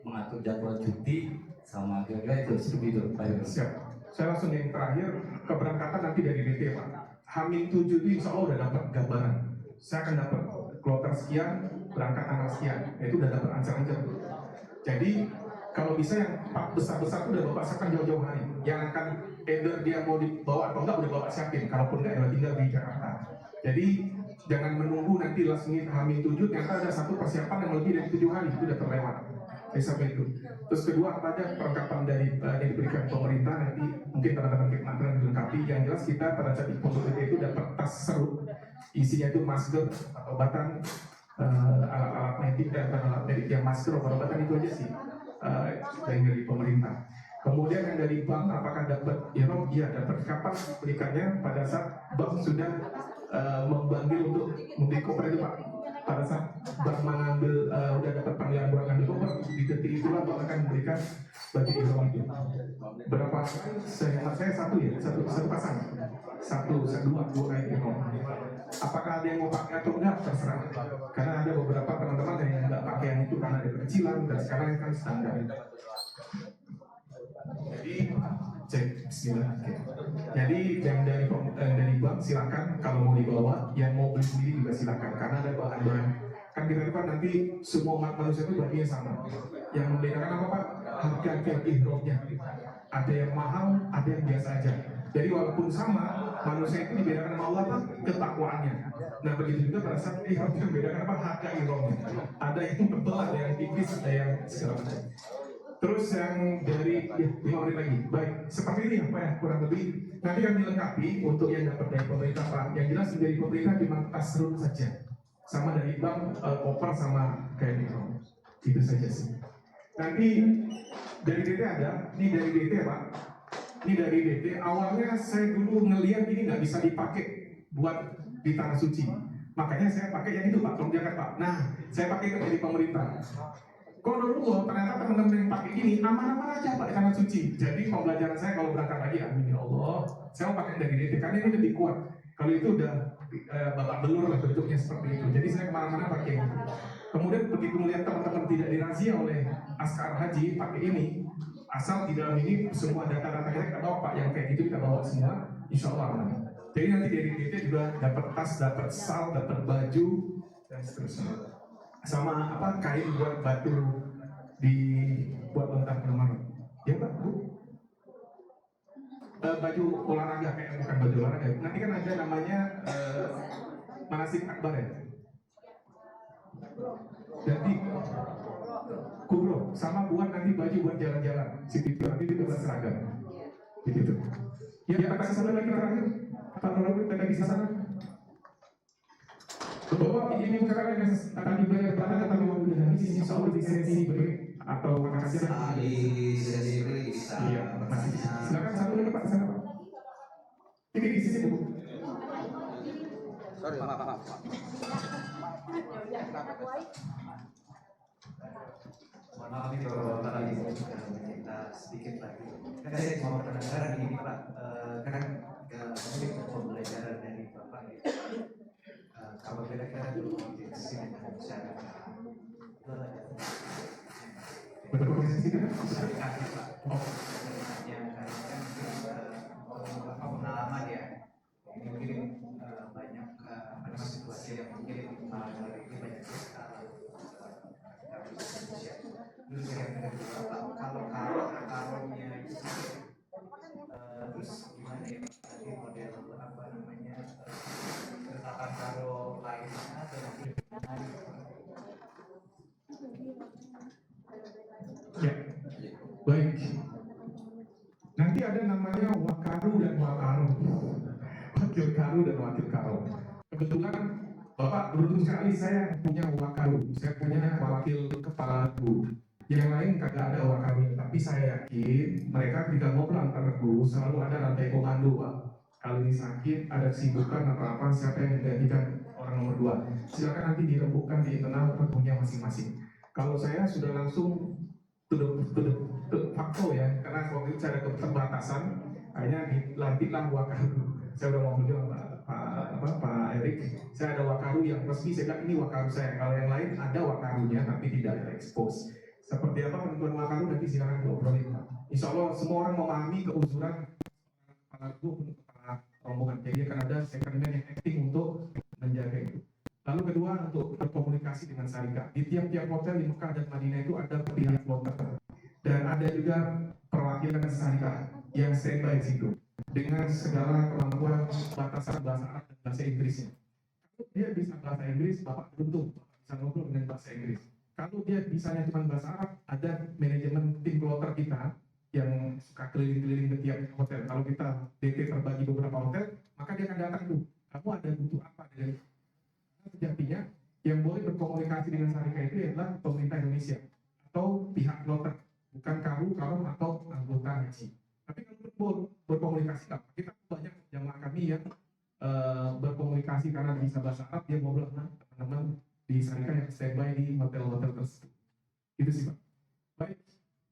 mengatur jadwal cuti sama kira-kira itu seperti itu Pak Firman. Siap. saya langsung yang terakhir, keberangkatan nanti dari DT Pak. H-7 itu insya Allah udah dapat gambaran. Saya akan dapat kloter sekian, berangkat tanggal sekian. Itu udah dapat ancar-ancar. Jadi kalau bisa yang besar-besar itu udah Bapak siapkan jauh-jauh hari. Yang akan either dia mau dibawa atau enggak udah Bapak siapin. Kalaupun enggak ya tinggal di Jakarta. Jadi jangan menunggu nanti last minute H-7, ternyata ada satu persiapan yang lebih dari 7 hari, itu udah terlewat. Sampai itu. Terus kedua apa aja perlengkapan dari yang diberikan pemerintah nanti mungkin teman-teman kita akan dilengkapi. Yang jelas kita pada saat itu dapat tas serut, isinya itu masker, obatan, alat-alat medik dan alat medik yang masker, obat-obatan itu aja sih dari pemerintah. Kemudian yang dari bank apakah dapat iroh? Iya dapat. Kapan berikannya? Pada saat bank sudah membanggil untuk membeli koper itu Pak. Pada saat bank mengambil udah dapat panggilan buat ngambil koper, di detik itulah bank akan memberikan baju iroh itu. Berapa? Saya satu ya, satu pasang, dua kain iroh. Apakah ada yang mau pakai atau enggak terserah. Karena ada beberapa teman-teman yang nggak pakai yang itu karena ada kecilan dan sekarang kan standar. Jadi cek Bismillah. Jadi yang dari bank silakan kalau mau dibawa, yang mau beli sendiri juga silakan karena ada bahan-bahan. Kan kita kan nanti semua umat manusia itu bahannya sama. Yang membedakan apa Pak? Harga ihramnya. Ada yang mahal, ada yang biasa aja. Jadi walaupun sama, manusia itu dibedakan sama Allah Pak ketakwaannya. Nah begitu juga pada saat ihram yang membedakan apa? Harga ihramnya. Ada yang tebal, ada yang tipis, ada yang segala macam. Terus yang dari 5 menit lagi, baik seperti ini apa ya kurang lebih nanti yang dilengkapi untuk yang dapat dari pemerintah Pak. Yang jelas dari pemerintah cuma tas serut saja, sama dari bank koper sama kayak gitu, itu saja sih. Nanti dari DT ada, ini dari DT Pak, ini dari DT. Awalnya saya dulu ngelihat ini nggak bisa dipakai buat di tanah suci, makanya saya pakai yang itu Pak, tolong jaga Pak. Nah saya pakai dari pemerintah. Kok dulu ternyata teman-teman yang pakai ini aman-aman aja Pak karena suci. Jadi pembelajaran saya kalau berangkat lagi, amin ya Allah, saya mau pakai dari DT karena ini lebih kuat. Kalau itu udah babak belur lah bentuknya seperti itu. Jadi saya kemana-mana pakai ini. Kemudian begitu melihat teman-teman tidak dirazia oleh askar haji pakai ini, asal di dalam ini semua data-data kita bawa Pak, yang kayak gitu kita bawa semua, insya Allah aman. Jadi nanti dari DT juga dapat tas, dapat sal, dapat baju dan seterusnya. Sama apa kain buat batu buat lontar nomor ya Pak Bu, baju olahraga kayak bukan baju olahraga nanti kan ada namanya manasik akbar ya, jadi kubro sama buat nanti baju buat jalan-jalan situ nanti itu berseragam gitu ya Pak. Satu lagi terakhir Pak Nurul tadi di sana bahwa ini sekarang yang akan dibayar pada tapi mau udah habis insya Allah di sesi break atau makan siang di sesi break bisa. Iya, masih. Silakan satu lagi Pak, sana Pak. Ini di sini Bu. Sorry, maaf. Mohon maaf ini kalau Bapak lagi kita sedikit lagi. Kan saya mau penasaran ini Pak, kan mungkin pembelajaran dari Bapak ya. Kalau kira-kira berkomunikasi dengan masyarakat Berkomunikasi dengan masyarakat Pak, yang karena kan pengalaman ya, ini mungkin banyak situasi yang mungkin ini banyak sekali. Terus kira-kira kalau-kalaunya itu terus gimana ya tadi model apa namanya tata karo lainnya atau ya, baik. Nanti ada namanya wakaru dan wakaru, wakil karu dan wakil karu. Kebetulan Bapak beruntung sekali saya punya wakaru, saya punya wakil kepala guru. Yang lain kagak ada wakarunya, tapi saya yakin mereka ketika ngobrol antara guru selalu ada rantai komando Pak. Kalau ini sakit, ada kesibukan atau apa, siapa yang menggantikan orang nomor 2. Silakan nanti dirembukkan di internal punya masing-masing. Kalau saya sudah langsung to the fakto ya, karena waktu itu ada keterbatasan, akhirnya dilantiklah wakaru. Saya udah ngomong juga Pak Erik, saya ada wakaru yang resmi, saya bilang ini wakaru saya. Kalau yang lain ada wakarunya tapi tidak expose. Seperti apa penentuan makanan nanti silakan diobrolin. Insya Allah semua orang memahami keuzuran kepala guru untuk kepala rombongan. Jadi akan ada second man yang acting untuk menjaga itu. Lalu kedua untuk berkomunikasi dengan syarikat. Di tiap-tiap hotel di Mekah dan Madinah itu ada pihak kloter dan ada juga perwakilan syarikat yang standby di situ dengan segala kemampuan batasan bahasa Arab dan bahasa Inggrisnya. Kalau dia bisa bahasa Inggris, Bapak beruntung bisa ngobrol dengan bahasa Inggris. Kalau dia bisanya cuma bahasa Arab, ada manajemen tim kloter kita yang suka keliling-keliling ke tiap hotel. Kalau kita DT terbagi beberapa hotel, maka dia akan datang tuh. Kamu ada butuh apa dari sejatinya yang boleh berkomunikasi dengan syarikat itu adalah pemerintah Indonesia atau pihak kloter, bukan kamu atau anggota haji. Tapi kalau berkomunikasi apa? Kita banyak jamaah kami yang berkomunikasi karena bisa bahasa Arab, dia ngobrol dengan teman-teman di syarikat yang standby di hotel-hotel tersebut. Itu sih Pak.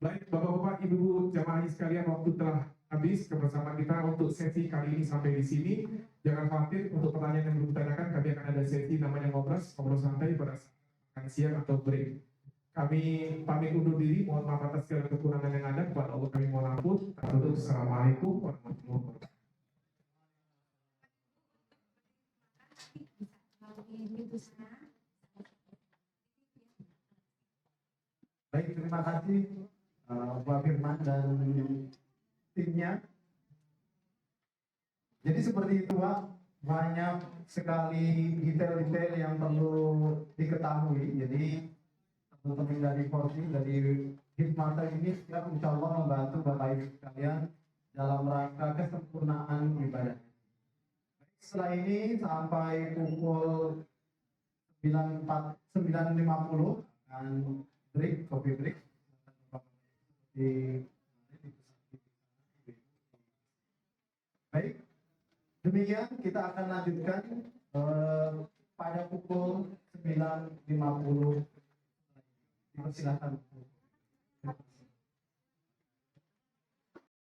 Baik Bapak-bapak, Ibu jamaah haji sekalian, waktu telah habis kebersamaan kita untuk sesi kali ini sampai di sini. Jangan khawatir untuk pertanyaan yang belum ditanyakan, kami akan ada sesi namanya ngobrol santai pada saat makan siang atau break. Kami pamit undur diri, mohon maaf atas segala kekurangan yang ada, kepada Allah kami mohon ampun. Assalamualaikum warahmatullahi wabarakatuh. Baik, terima kasih Pak Firman dan timnya. Jadi seperti itu Pak, banyak sekali detail-detail yang perlu diketahui. Jadi teman-teman dari Forti, dari Hikmata ini siap insya Allah membantu Bapak Ibu sekalian dalam rangka kesempurnaan ibadah. Setelah ini sampai pukul 9.50 akan break, coffee break. Baik, demikian kita akan lanjutkan pada pukul 9.50. Silakan.